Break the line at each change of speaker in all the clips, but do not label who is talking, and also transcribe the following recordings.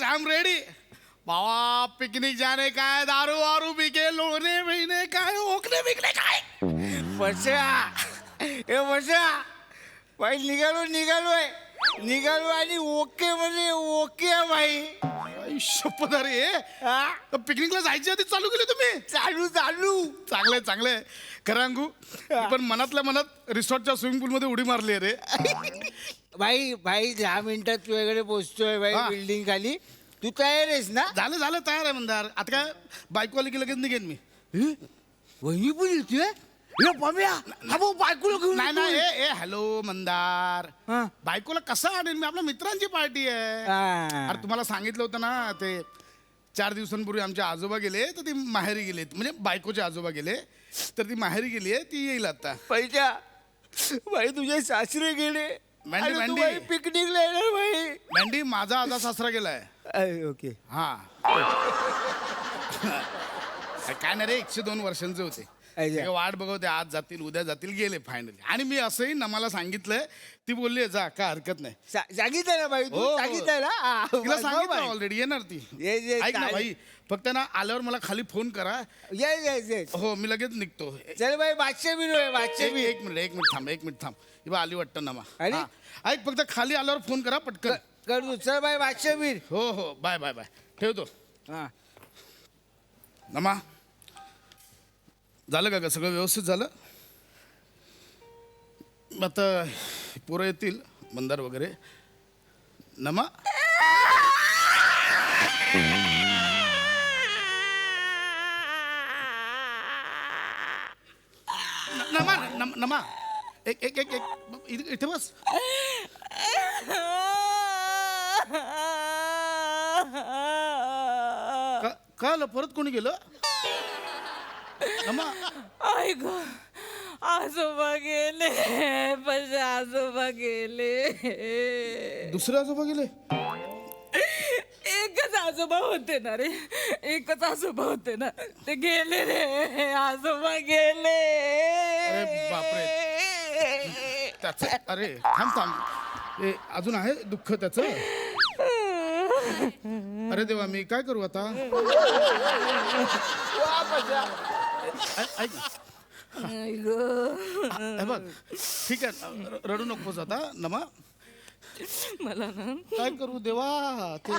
I am ready. बाबा picnic जाने काय, दारू वारू बिके, लोणे बिने काय, ओकणे बिकणे काय.
वर्षा हे वर्षा भाई निघालो आणि ओके म्हणजे ओके भाई.
शपथ रे.
हा?
पिकनिकला जायच्या आधी चालू केले तुम्ही.
चालू
चांगले चांगले. खरं सांगू पण मनातल्या मनात रिसॉर्टच्या स्विमिंग पूल मध्ये उडी मारली आहे रे.
भाई 10 मिनिटात तुझ्याकडे पोहोचतोय भाई
हा.
बिल्डिंग खाली. तू तयार आहेस ना?
झालं तयार आहे मंदार. आता काय बायको आली की लगेच निघेन मी.
वहिनी पण येतोय बायकोला घेऊन
नाही
येतोय.
नाही ए हॅलो मंदार.
हा.
बायकोला कसं आणेन मी, आपल्या मित्रांची पार्टी आहे.
हा.
अरे तुम्हाला सांगितलं होतं ना ते 4 दिवसांपूर्वी आमचे आजोबा गेले तर ती माहेरी गेलेत. म्हणजे बायकोचे आजोबा गेले तर ती माहेरी गेली आहे. ती येईल आता.
पैसा भाई तुझे सासरे गेले
मॅन्डी,
आणि तू
मॅन्डी.
भाई पिकनिकला येणार भाई.
मॅन्डी माझा आजा सासरा गेलाय.
ओके.
हा काय नाही रे 102 वर्षांचे होते.
अच्छा.
ते वाट बघवते आज जातील उद्या जातील, गेले फायनली. आणि मी असंही नमाला सांगितलंय. ती बोलली जा काय हरकत नाही.
सांगितलं ना भाई तू
हो.
सांगितलं ना हा.
तिला
जाऊ
सांगितलं
भाई.
ऑलरेडी येणार ती.
ये,
ऐक ना
चालेल.
भाई फक्त ना आल्यावर मला खाली फोन करा.
ये
हो मी लगेच निघतो.
चल भाई बादशाह बिरू आहे बादशाह
एक मिनिट थांब. ही बा आली वाटतं नमा.
अरे?
हा. ऐक फक्त खाली आल्यावर फोन करा पटकन.
कर तू चल भाई बादशाह बीर.
हो बाय बाय बाय ठेवतो.
हा.
नमा झालं का सगळं व्यवस्थित झालं. आता पोरं येतील मंदार वगैरे. नमा नमा एक इथे बस. का परत कोणी गेलं. नमा
आई ग आजोबा गेले आजोबा गेले.
दुसरे आजोबा गेले.
एकच आजोबा होते ना रे, एकच आजोबा होते ना, ते गेले रे. आजोबा गेले.
अरे बापरे. त्याच अरे थांब ए अजून आहे दुःख त्याचं. अरे देवा मी काय करू आता. ऐक
आई ग
हे बघ ठीक आहे रडू नकोस आता नमा.
मला ना
काय करू देवा ते.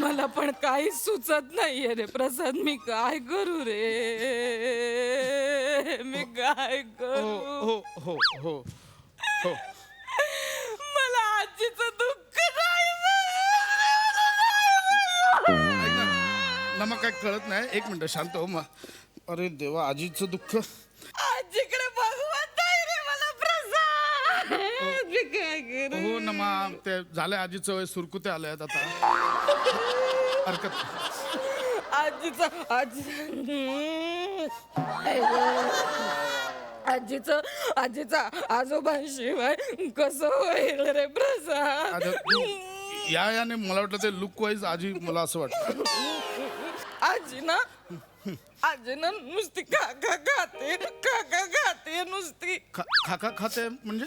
मला पण काही सुचत नाहीये रे प्रसाद. मी काय करू रे, मी काय
हो
करू.
हो हो हो हो
मला आजीचं दुःख नाही.
ऐक ना, नमा काय कळत नाही. एक मिनिट शांत हो मग. अरे देवा आजीचं दुःख.
आजीकडे भगवंत आहे रे मला प्रसाद. मी काय करू.
हो नमा ते झालंय आजीचं वय सुरकुते आले आहेत आता. हरकत
आजीचा आजोबांशिवाय कसं होईल रे प्रसाद.
आता तू याने मला वाटलं ते लुक वाईज आजी मला असं वाटतं.
आजी ना नुसती काका खाते नुसती.
खाका खाते म्हणजे.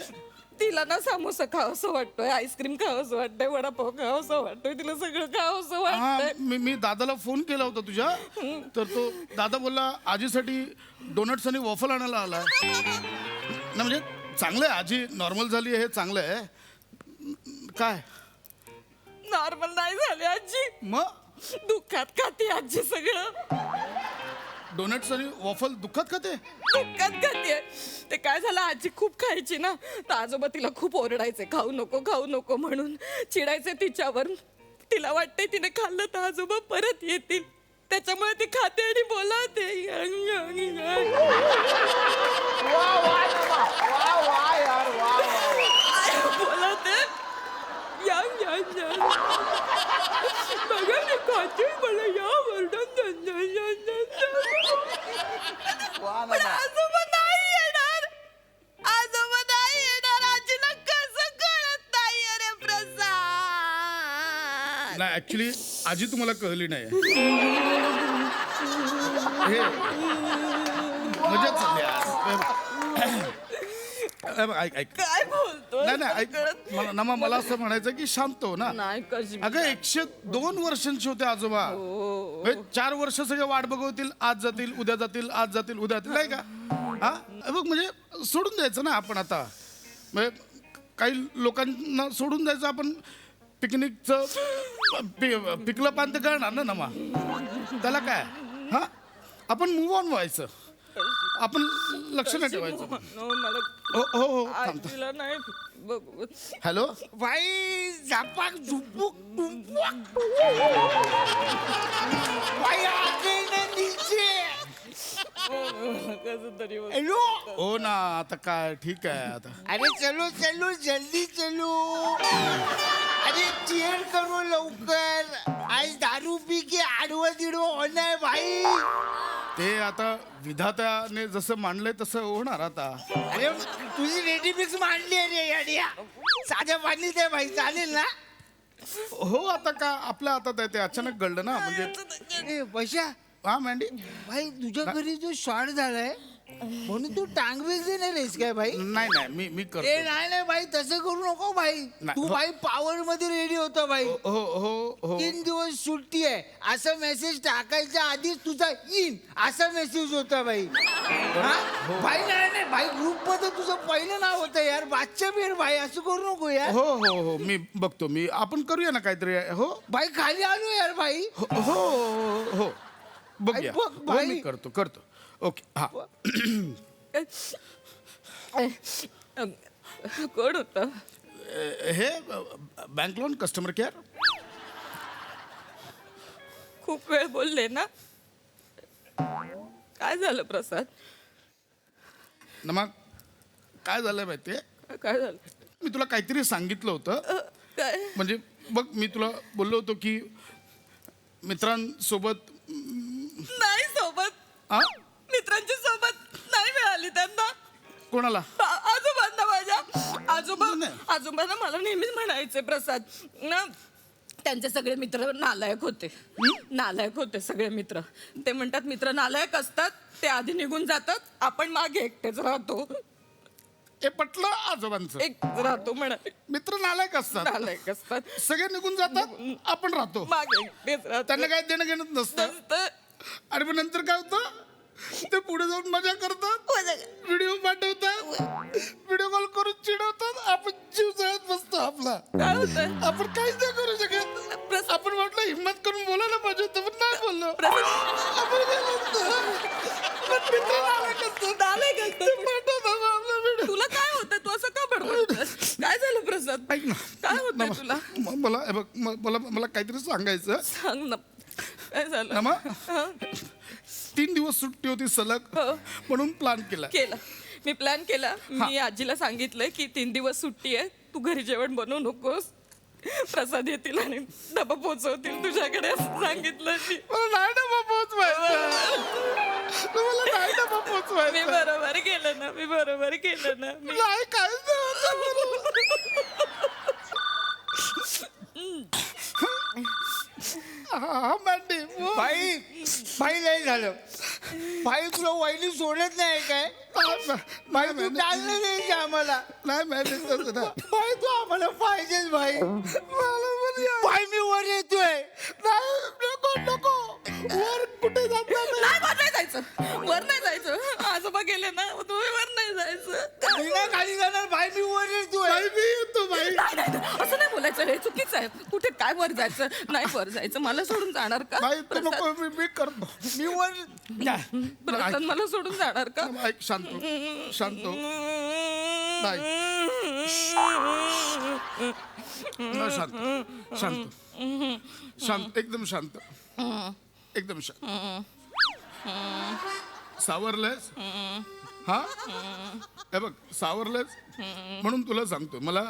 तिला ना समोसा खावंसं वाटतोय, आईस्क्रीम खावंसं वाटतंय, वडापाव खावंसं वाटतोय, तिला सगळं खावंसं
हा
वाटतंय.
मी दादाला फोन केला होता तुझ्या. तर तो दादा बोलला आजीसाठी डोनट्स आणि वॉफल आणायला आला. ना म्हणजे चांगलं आहे आजी नॉर्मल झाली आहे हे चांगलं आहे. काय
नॉर्मल नाही झाली आजी,
मग
दुःखात खाते आजी सगळं.
डोनट्स आणि वॉफल दुःखात खाते.
दुःखात खाते. ते काय झालं आजी खूप खायची ना, तर आजोबा तिला खूप ओरडायचे खाऊ नको म्हणून चिडायचे तिच्यावर. तिला वाटतंय तिने खाल्लं तर आजोबा परत येतील, त्याच्यामुळे ती खाते आणि बोलावते. बोलावते बघा मी खाते मला या पण आजोबा नाही येणार. आजीला कसं कळत नाहीये रे प्रसाद.
नाही ऍक्च्युली आजी तुम्हाला कळली नाही. हे मजाच झाली आज. ऐक
काय बोलतो
नाही नाही ऐक मला नमा मला असं म्हणायचं की शांत हो ना.
नाही कशी
अगं 102 वर्षांचे होते आजोबा. हे 4 वर्ष सगळे वाट बघवतील, आज जातील उद्या जातील, आज जातील उद्या जातील, नाही का? हा बघ म्हणजे सोडून द्यायचं ना आपण आता. म्हणजे काही लोकांना सोडून द्यायचं आपण. पिकनिकचं पिकलं पान तर कळणार ना नमा, त्याला काय. हा आपण मूव्ह ऑन व्हायचं, आपण लक्ष नाही ठेवायचं.
मला
हो हो हो थांबतो.
आजीला नाही बघ.
हॅलो
बाई झापाक झुपूक टुंपूक. बाई आगे ना नीचे.
कसं तरी होतं.
हॅलो.
हो ना आता काय ठीक आहे आता.
अरे चलो चलो जल्दी चलो. अरे चेअर करो लवकर. आज दारू पी के आडवं दिडवं होणार भाई.
ते आता विधात्याने जसं मांडलंय तसं होणार आता.
अरे तुझी रेडी मिक्स मांडली आहे रे अडिया. साध्या पाणी दे भाई चालेल ना.
हो आता का आपल्या हातात आहे ते. अचानक घडलं ना म्हणजे.
ए पैशा
हा मॅन्डी
भाई तुझ्या घरी जो शॉर्ट झालाय म्हणून तू टांग बेस देणार आहेस काय भाई.
नाही नाही मी
ए
करतो.
नाही नाही भाई तसं करू नको भाई.
नाही,
तू
हो.
भाई पॉवर मध्ये रेडी होता भाई.
हो हो हो
3 दिवस सुट्टी आहे असं मेसेज टाकायच्या आधीच तुझा इन असा मेसेज होता भाई. हा? भाई नाही नाही भाई ग्रुप मध्ये तुझं पहिलं नाव होतं यार. बादशाह बीर भाई असं करू नको यार.
हो हो हो मी बघतो. मी आपण करूया ना काहीतरी. हो
भाई खाली आलो यार भाई.
हो हो हो बघूया.
बघ,
हो,
बाई.
मी करतो ओके हा.
कोण होत?
हे बँक लोन कस्टमर केअर.
खूप वेळ बोलले ना. काय झालं प्रसाद?
मग काय झालंय माहितीये,
काय झालं?
मी तुला काहीतरी सांगितलं होतं.
काय?
म्हणजे बघ मी तुला बोललो होतो की मित्रांसोबत.
नाही सोबत.
हा
मित्रांची सोबत नाही मिळाली त्यांना.
कोणाला?
आजोबांना माझ्या.
नाही.
आजोबांना मला नेहमीच म्हणायचे प्रसाद ना. त्यांचे सगळे मित्र नालायक होते. नालायक होते सगळे मित्र. ते म्हणतात मित्र नालायक असतात, ते आधी निघून जातात, आपण मागे एकटेच राहतो.
हे पटलं आजोबांचं.
एक राहतो म्हणाले.
मित्र नालायक असतात,
नालायक असतात,
सगळे निघून जातात, आपण राहतो.
मागे एकटेच राहतो.
त्यांना काय देणं घेणं नसतं.
नसतं.
आणि मग नंतर काय होतं, ते पुढे जाऊन मजा करतात, व्हिडिओ पाठवतात, व्हिडिओ कॉल करून चिडवतात, आपण जीव जळत बसतो आपला.
काय होतं?
आपण काहीच नाही करू शकत. आपण म्हटलं हिंमत करून बोलायला पाहिजे होतं, पण नाही बोललो. आपण काय म्हणतो? पण मित्र नालायक असतात.
नालायक असतात.
ते पाठवतात आपला व्हिडिओ.
तुला काय होतं? तू असं का बडबडतोस? काय झालं प्रसाद?
ऐक ना,
काय होतंय तुला?
मला हे बघ, मला काहीतरी सांगायचं.
सांग ना. काय झालं?
नमा
हं?
3 दिवस सुट्टी होती सलग,
हो.
म्हणून प्लॅन केला.
मी प्लॅन केला. मी आजीला सांगितलंय की 3 दिवस सुट्टी आहे, तू घरी जेवण बनवू नकोस. प्रसाद येतील आणि डबा पोचवतील तुझ्याकडे असं सांगितलं मी.
मला नाही डबा पोचवायचा. मला नाही डबा
मी
पोचवायचा.
बरोबर केलं ना. मी बरोबर केलं ना. मी
नाही काय हा मॅन्डी
भाई भाई नाही झालं. भाई तुला वहिनी सोडत नाही काय. भाई तू टाळलं नाही का आम्हाला.
नाही मॅन्डी तसं नाही.
भाई तू आम्हाला पाहिजेच भाई.
मला पण या.
भाई मी वर येतोय.
नाही नको नको वर कुठे जात नाही.
नाही, वर नाही जायचं. वर नाही जायचं. आजोबा गेले ना, तुम्ही वर नाही जायचं.
मी नाही खाली जाणार भाई. मी वर येतोय.
बाई, मी येतो बाई.
नाही नाही नाही. असं नाही बोलायचं. हे चुकीचं आहे. कुठे काय वर जायचं? नाही वर जायचं. मला सोडून जाणार का?
नाही तू नको मी करतो.
मी वर
प्रसाद मला सोडून जाणार का?
ऐक शांत हो. शांत हो. नाही शांत शांत शांत एकदम शांत एकदम शांत. सावरलंयस हा. हे बघ सावरलंयस म्हणून तुला सांगतो. मला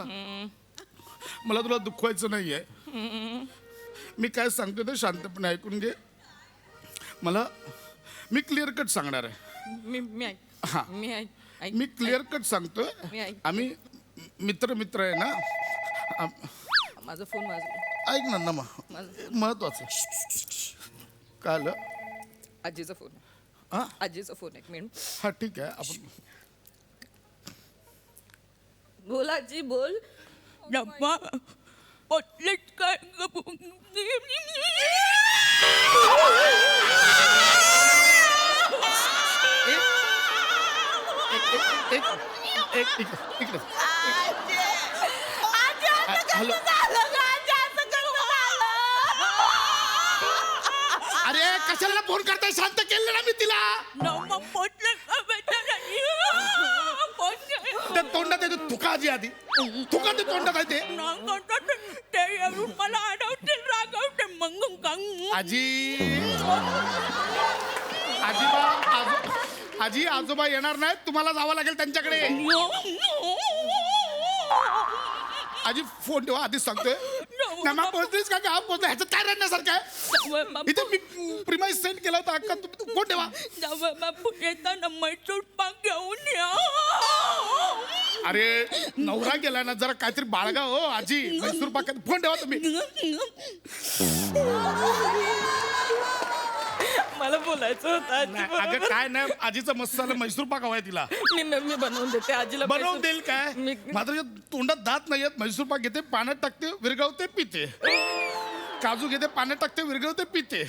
तुला दुखवायचं नाहीये. मी काय सांगतो ते शांतपणे ऐकून घे. मी क्लिअर कट सांगणार आहे.
मी ऐक.
हा.
मी ऐक. ऐक.
मी क्लिअर कट सांगतोय.
मी ऐक.
आम्ही मित्र आहे ना.
माझा फोन वाजला.
ऐक ना नमा महत्वाचं काय आलं.
आजीचा फोन.
हा
आजीचा फोन. 1 मिनिट.
हा ठीक आहे आपण
बोल आजी बोल. डब्बा पटलेट काय
इकडे हॅलो. अरे कशाला फोन करताय? शांत केलं ना मी तिला. त्या तोंडात येतो थुका आजी आधी. थुका ते तोंडात आहे ते.
मला अडवतील रागवते मग
आजी आजी आजोबा येणार नाहीत. तुम्हाला जावं लागेल त्यांच्याकडे. आजी फोन ठेवा आधीच सांगतोय. नमा पोहोचलीस का गाव पोहोचलं ह्याचं काय राहण्यासारखं आहे? इथे मी प्रिमाइस सेंड केला होता अक्का. तुम्ही फोन ठेवा.
येताना मैसूर पाक घेऊन या.
अरे नवरा गेला ना जरा काहीतरी बाळगा हो आजी. मैसूर पाक फोन ठेवा तुम्ही.
मला बोलायचं होतं आजी
अगं काय नाही आजीचं मस्त झालं. मैसूर पाक हवाय तिला.
मी बनवून देते आजीला.
बनवून देईल काय? मात्र तोंडात दात नाहीयेत. मैसूर पाक घेते पाण्यात टाकते विरघळवते पिते. काजू घेते पाण्यात टाकते विरघळवते पिते.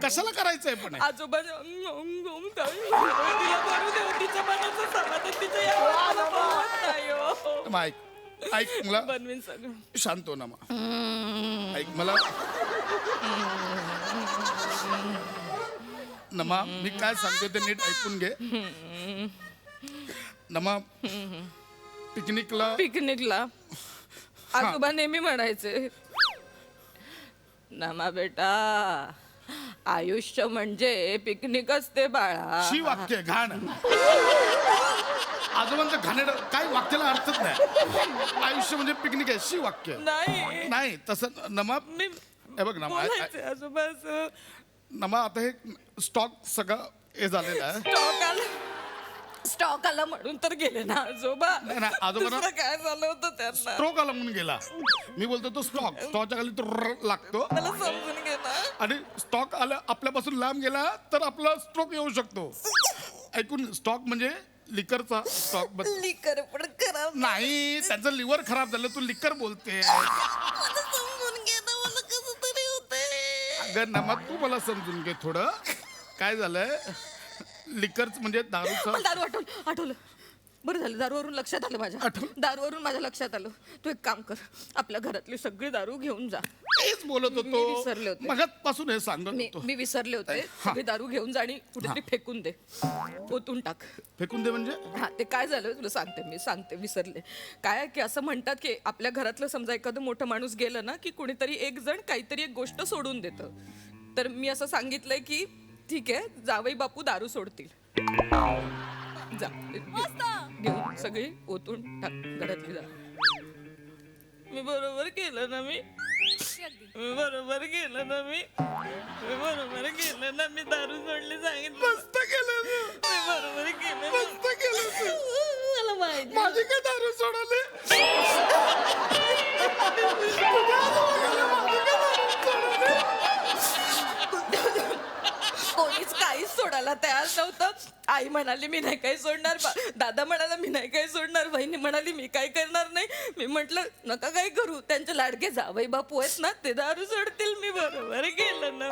कशाला करायचंय पण?
आजोबा तिला करू देऊ. तिच्या मनाचं समाधान तिच्या या
ऐक मला
बनवीन सगळं.
शांत हो ना मा. ऐक मला नमा मी काय सांगतो ते नीट ऐकून घे. नमा
पिकनिकला आजोबा नेहमी म्हणायचे नमा बेटा आयुष्य म्हणजे पिकनिक असते बाळा.
शी वाक्य घाण. आजोबांचं घाणेड काय वाक्याला अर्थच नाही. आयुष्य म्हणजे पिकनिक आहे. शी वाक्य नाही तसं नमा. हे बघ नमा
आजोबा
नमा आता हे स्टॉक सगळं हे झालेलं आहे.
स्टॉक आला म्हणून तर गेले ना आजोबा.
नाही आजोबा
काय झालं होतं त्यांना.
स्ट्रोक आला म्हणून गेला. मी बोलतो तो स्टॉकच्या खाली तो लागतो.
मला समजून गेला.
आणि स्टॉक आला आपल्यापासून लांब गेला तर आपला स्ट्रोक येऊ शकतो. ऐकून स्टॉक म्हणजे लिकरचा स्टॉक.
लिकर पण खराब
नाही त्यांचं लिव्हर खराब झालं. तू लिकर बोलते.
समजून गेला. मला कसं तरी होतंय.
अगं नमा तू मला समजून घे थोडं. काय झालंय लिकरच म्हणजे दारूचं.
दारू आठवलं. बरं झालं दारूवरून लक्षात आलं माझ्या. दारूवरून माझ्या लक्षात आलं. तू एक काम कर आपल्या घरातली सगळी दारू घेऊन जा.
तेच बोलत
मी विसरले
होतो
होते.
मगाचपासून हे सांगत होतो.
मी विसरले होते. सगळी दारू घेऊन जा आणि कुठेतरी फेकून दे. ओतून टाक.
फेकून दे म्हणजे?
हा ते काय झालं तुला सांगते विसरले. काय की असं म्हणतात की आपल्या घरातलं समजा एखादं मोठं माणूस गेलं ना की कुणीतरी एक जण काहीतरी एक गोष्ट सोडून देतं. तर मी असं सांगितलंय की ठीक आहे जावई बापू दारू सोडतील. जा घेऊन सगळी ओतून टाक घरातली दारू. मी बरोबर केलं ना. मी बरोबर केलं ना. मी दारू सोडली सांगितलं.
मस्त केलं
मी बरोबर केलं.
मस्त केलं.
मला माहिती
माझी काय दारू सोडवली?
कोणीच काहीच सोडायला तयार नव्हतं. आई म्हणाली मी नाही काही सोडणार. दादा म्हणाला मी नाही काही सोडणार. बहिणी म्हणाली मी काय करणार नाही. मी म्हटलं नका काय करू. त्यांचे लाडके जावई बापू आहेत ना ते दारू सोडतील. मी बरोबर केलं ना.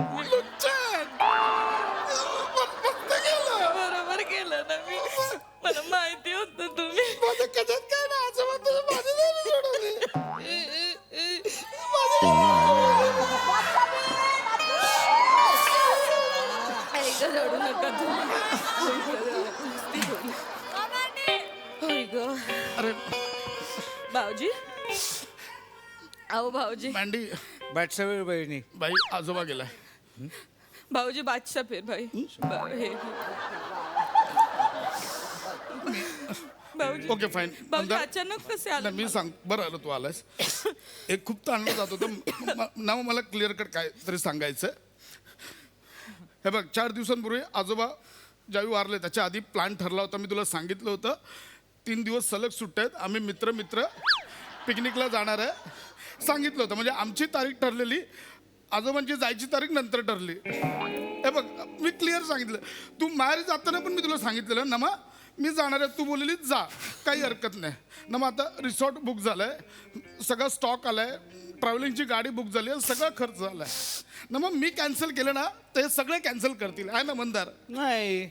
बरोबर केलं ना मी. मला माहिती होतं तुम्ही
काय ना आजोबा माझी दारू सोडवली.
रडू नका
अरे
भाऊजी. अहो भाऊजी.
मँडी
बादशा वेळ बहिणी.
बाई आजोबा गेलाय.
भाऊजी बादशाह फिर भाई. भाऊजी
ओके फाईन.
भाऊजी अचानक कसे आले?
मी सांग बरं आलं तू आलास. एक खूप ताणलं जात होतं ना. मला क्लिअर कट काय तरी सांगायचं. हे बघ 4 दिवसांपूर्वी आजोबा ज्यावेळी वारले त्याच्या आधी प्लॅन ठरला होता. मी तुला सांगितलं होतं 3 दिवस सलग सुट्ट्या आहेत. आम्ही मित्र पिकनिकला जाणार आहे सांगितलं होतं. म्हणजे आमची तारीख ठरलेली. आजोबांची जायची तारीख नंतर ठरली. हे बघ मी क्लिअर सांगितलं. तू माहेर जाताना पण मी तुला सांगितलेलं ना मग मी जाणार आहे, तू बोलली जा, काही हरकत नाही ना. मग आता रिसॉर्ट बुक झालंय, सगळं स्टॉक आलाय, ट्रॅव्हलिंगची गाडी बुक झाली आहे, सगळं खर्च झालाय ना. मग मी कॅन्सल केलं ना तर हे सगळे कॅन्सल करतील, आहे ना मंदार?
नाही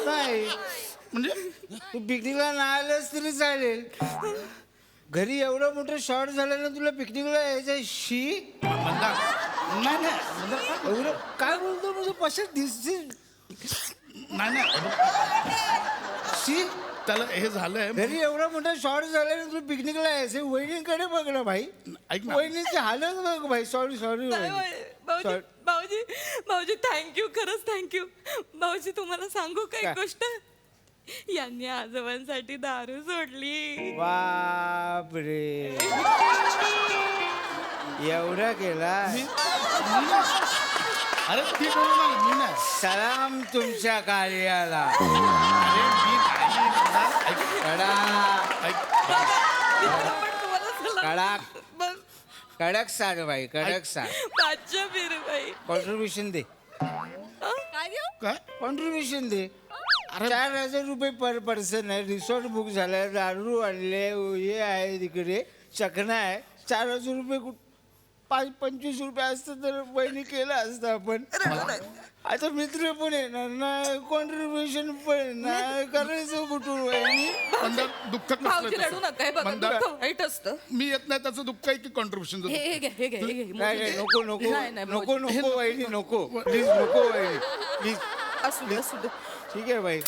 नाही,
म्हणजे
तू पिकनिकला नाही आलंस तरी चालेल. घरी एवढं मोठं शॉर्ट झालं ना, तुला पिकनिकला यायचं शी.
मंदार नाही नाही मंदार,
एवढं काय बोलतो म्हणजे पशात दिसते
नाही नाही,
शी.
त्याला हे झालंय.
घरी एवढा मोठा शॉर्ट झाला ना, तुला पिकनिकला यायचं. वहिनीकडे बघ ना भाई,
ऐक ना.
वहिनीची हालत बघ भाई. सॉरी सॉरी
भाऊजी
Sorry.
भाऊजी भाऊजी थँक्यू, खरंच थँक्यू. भाऊजी तुम्हाला सांगू का
काय?
एक गोष्ट? यांनी आजोबांसाठी दारू सोडली.
बापरे, एवढा केला.
अरे ती करू ना, मी नाही.
सलाम तुमच्या कार्याला.
अरे मी नाही मंदार. ऐक
कडक
पण तुम्हाला सलाम.
कडक
बस
कडक सांग भाई, कडक सांग.
पाचशे फिर बाई.
कॉन्ट्रीब्युशन दे,
काय देऊ?
काय
कॉन्ट्रीब्युशन दे.
अरे
4,000 रुपये पर पर्सन आहे. रिसॉर्ट बुक झालाय, दारू आणले, हे आहे तिकडे, चकना आहे. 4,000 रुपये 25 रुपये असतं तर वहिनी केलं असतं आपण. आता मित्र पण येणार नाही, कॉन्ट्रीब्युशन पण नाही, करायचं कुठून वहिनी?
मंदार दुःख
भाऊजी रडू नका, हे बघा
मंदार
दुःख वाईट असतं.
मी येत नाही त्याचं दुःख आहे की कॉन्ट्रीब्युशन?
हे हे घ्या, हे घ्या, हे घ्या.
नाही नाही, नको नको
नाही, नाही,
नको
भाऊजी.
नको वहिनी, नको प्लीज, नको वहिनी प्लीज.
असू दे, असू दे.
ठीक आहे भाई,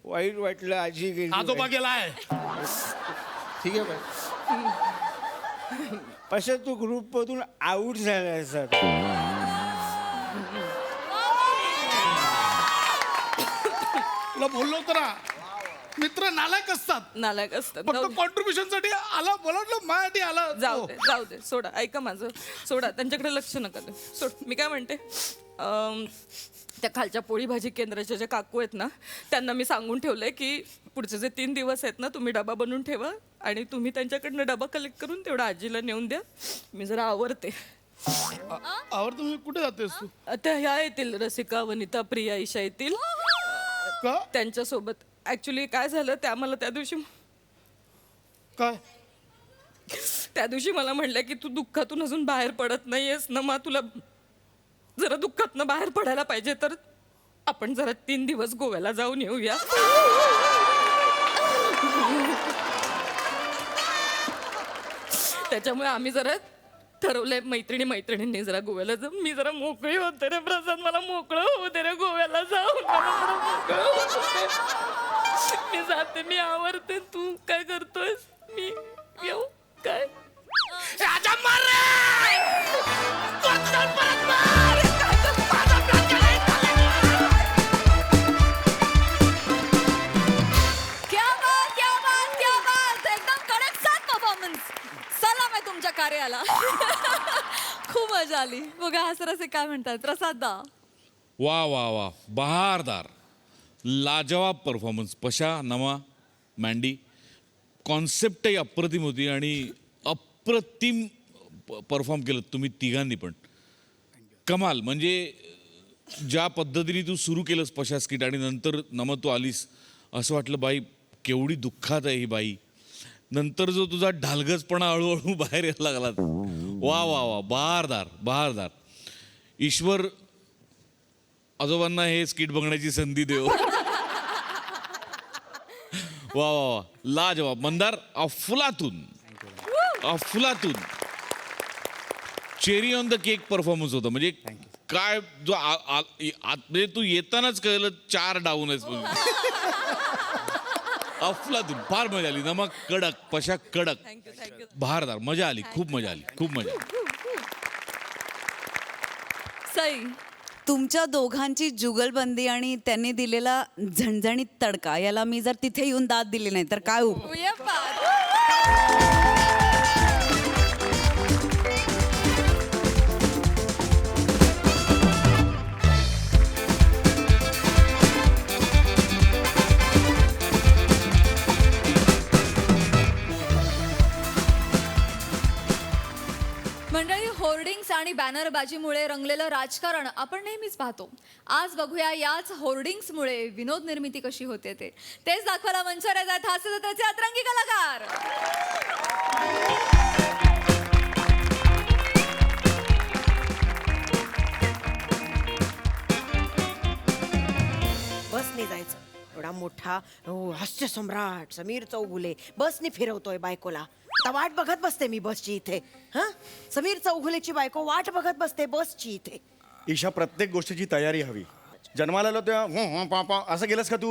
वाईट वाटलं, आजी गेली.
आजोबा गेलाय.
ठीक आहे भाई. पशा तू ग्रुप मधून आउट झालाय सर.
तुला बोललो होतं ना, मित्र नालायक असतात.
नालायक असतात.
फक्त
जाऊ दे.
कॉन्ट्रीब्युशन साठी आला, मला वाटलं माझ्यासाठी आला.
जाऊ दे, जाऊ दे, सोडा. ऐका माझं, सोडा. त्यांच्याकडे लक्ष नका देऊ. सोड. मी काय म्हणते, त्या खालच्या पोळी भाजी केंद्राच्या ज्या काकू आहेत ना, त्यांना मी सांगून ठेवलंय की पुढचे जे 3 दिवस आहेत ना, तुम्ही डबा बनवून ठेवा आणि तुम्ही त्यांच्याकडनं डबा कलेक्ट करून तेवढा आजीला नेऊन द्या. मी जरा आवरते.
आवडतं. मी कुठे जातेस तू?
आता ह्या येतील, रसिका, वनिता, प्रिया, ईशा येतील.
का
त्यांच्यासोबत ऍक्च्युली काय झालं, त्या मला त्या दिवशी मला म्हणल्या की तू दुःखातून अजून बाहेर पडत नाहीयेस ना, मग तुला जरा दुःखातनं बाहेर पडायला पाहिजे, तर आपण जरा 3 दिवस गोव्याला जाऊन येऊया. त्याच्यामुळे आम्ही जरा ठरवलंय मैत्रिणींनी जरा गोव्याला जाऊ. मी जरा मोकळी होते रे प्रसाद, मला मोकळं होऊ दे रे गोव्याला जाऊन. मला जरा मोकळं होऊ दे. मी जाते, मी आवरते. तू काय करतोयस? मी येऊ काय? राजा मार रे! कोणतं परत मार! माझा plan केलाय.
क्या बात, क्या बात, क्या बात! एकदम कडक साथ परफॉर्मन्स. सलाम आहे तुमच्या कार्याला. खूप मजा आली. बघा हसरसे काय म्हणतात प्रसाददा.
वा वा वा, बहारदार, लाजवाब परफॉर्मन्स. पशा, नमा, मँडी, कॉन्सेप्टही अप्रतिम होती आणि अप्रतिम परफॉर्म केलं तुम्ही तिघांनी पण. कमाल. म्हणजे ज्या पद्धतीने तू सुरू केलंस पशा स्किट आणि नंतर नमा तू आलीस, असं वाटलं बाई केवढी दुःखात आहे ही बाई. नंतर जो तुझा ढालगजपणा हळूहळू बाहेर यायला लागला, वा वा वा, बहारदार बहारदार. ईश्वर आजोबांना हे स्किट बघण्याची संधी देव. वा वा वा, लाजवाब. मंदार, अफलातून अफलातून. Cherry on the cake performance होता. म्हणजे काय जो म्हणजे तू येतानाच कळलं 4 डाऊन आहेस म्हणून. अफलातून. फार मजा आली. नमक कडक, पशा कडक,
थँक्यू.
बहारदार. मजा आली, खूप मजा आली, खूप मजा आली.
सई,
तुमच्या दोघांची जुगलबंदी आणि त्यांनी दिलेला झणझणीत तडका याला मी जर तिथे येऊन दाद दिली नाही तर काय होऊ?
ये बात. मंडळी, होर्डिंग्स आणि बॅनरबाजीमुळे रंगलेलं राजकारण आपण नेहमीच पाहतो. आज बघूया याच होर्डिंग्समुळे विनोद निर्मिती कशी होते तेच दाखवायला मंचावर येतात हास्य जत्रेचे अतरंगी कलाकार.
बसने जायचं. एवढा मोठा हास्य सम्राट समीर चौगुले बसने फिरवतोय बायकोला. आता वाट बघत बसते मी बसची इथे. हा, समीर चौगुलेची बायको वाट बघत बसते बसची इथे.
ईशा, प्रत्येक गोष्टीची तयारी हवी. जन्माला आलो तेव्हा हो हो पापा असं गेलंस का तू?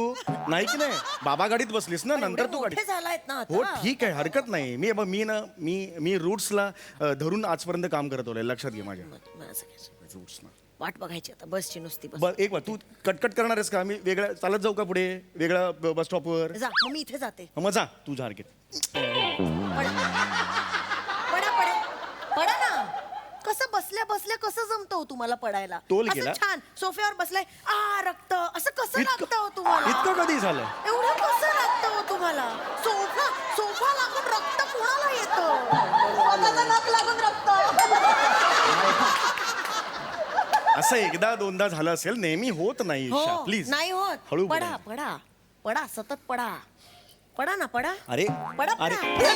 नाही की नाही, बाबा गाडीत बसलीस ना, नंतर तू
मोठे
गाडीत.
झालायत ना
हो
आता.
ठीक आहे, हरकत नाही. मी रूट्सला धरून आजपर्यंत काम करत होते. लक्षात घे माझ्या
मला सगळ्याचं
रूट्सना.
वाट बघायची आता बसची नुसती बस.
एक तू कटकट करणार आहेस का? मी वेगळं चालत जाऊ का पुढे वेगळ्या बस स्टॉपवर?
जा मग मी इथे जाते.
मग जा तू झारकेत.
पडा पडा पडा ना. कसं बसल्या बसल्या कसं जमतो तुम्हाला पडायला?
तोल
असं
केला?
छान सोफ्यावर बसलाय. रक्त असं कसं लागतं हो तुम्हाला?
इतकं कधी झालं?
एवढं कसं लागतं हो तुम्हाला? सोफा लागून रक्त कोणाला येतं? स्वतःचं नख लागून रक्त.
असं एकदा दोनदा झालं असेल, नेहमी होत नाही. ईशा
हो,
प्लीज
नाही होत.
हळू
पडा
बोल.
पडा पडा सतत पडा. पडा ना पडा.
अरे
पडा
अरे
पडा.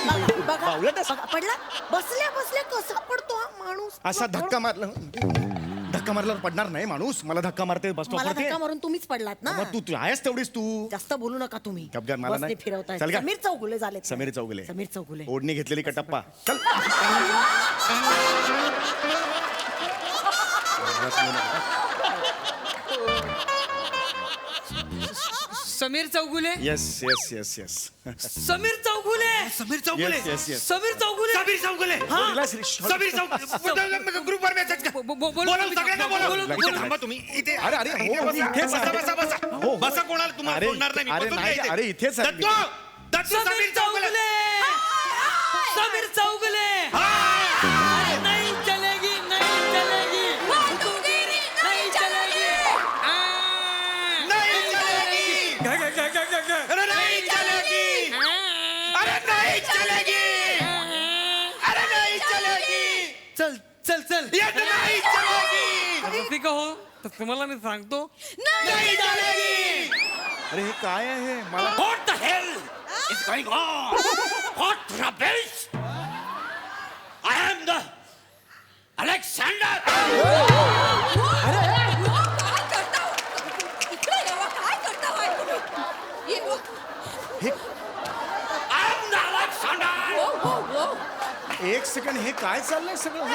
बघा,
बावळट आहेस.
बघा, पडला. बसल्या बसल्या कसा पडतो हा माणूस?
असा धक्का मारल्यावर पडणार नाही माणूस. मला धक्का मारते बस
मला
स्टॉपवरती.
धक्का मारून तुम्हीच पडलात ना.
मग तू आहेस तेवढीच तू.
जास्त बोलू नका तुम्ही.
गपगार मला
बसने
नाही.
फिरवताय.
चल का?
समीर चौगुले झाले.
समीर चौगुले.
समीर चौगुले.
ओढणी घेतलेली कटप्पा. चल.
Sameer Chougule.
Yes yes yes yes.
Sameer Chougule.
Sameer Chougule.
Yes yes yes.
Sameer Chougule.
Sameer Chougule. Sameer Chougule ग्रुपवर मेसेज कर. बोलव सगळ्यांना बोलव. थांबा तुम्ही इथे.
अरे अरे हो, हो, इथेच
बसा
आहे.
बसा बसा
हो.
बसा. कोणाला तुम्हाला
अरे,
सोडणार नाही मी.
अरे
बसून
नाही,
घ्या इथे.
अरे इथेच आहे.
दत्तू दत्तू समीर चौगुले.
समीर चौगुले. अरे नहीं चलेगी नहीं चलेगी नहीं चलेगी.
नहीं चलेगी. अरे नहीं चलेगी. अरे नहीं चलेगी. अरे नहीं चलेगी.
चल चल चल.
ये तो नहीं चलेगी.
रफिका हो तर तुम्हाला मी सांगतो.
नहीं चलेगी.
अरे हे काय आहे? मला
What the hell is going on? What rubbish? I am the Alexander. I am the Alexander.
एक सेकंड, हे काय चाललंय सगळं?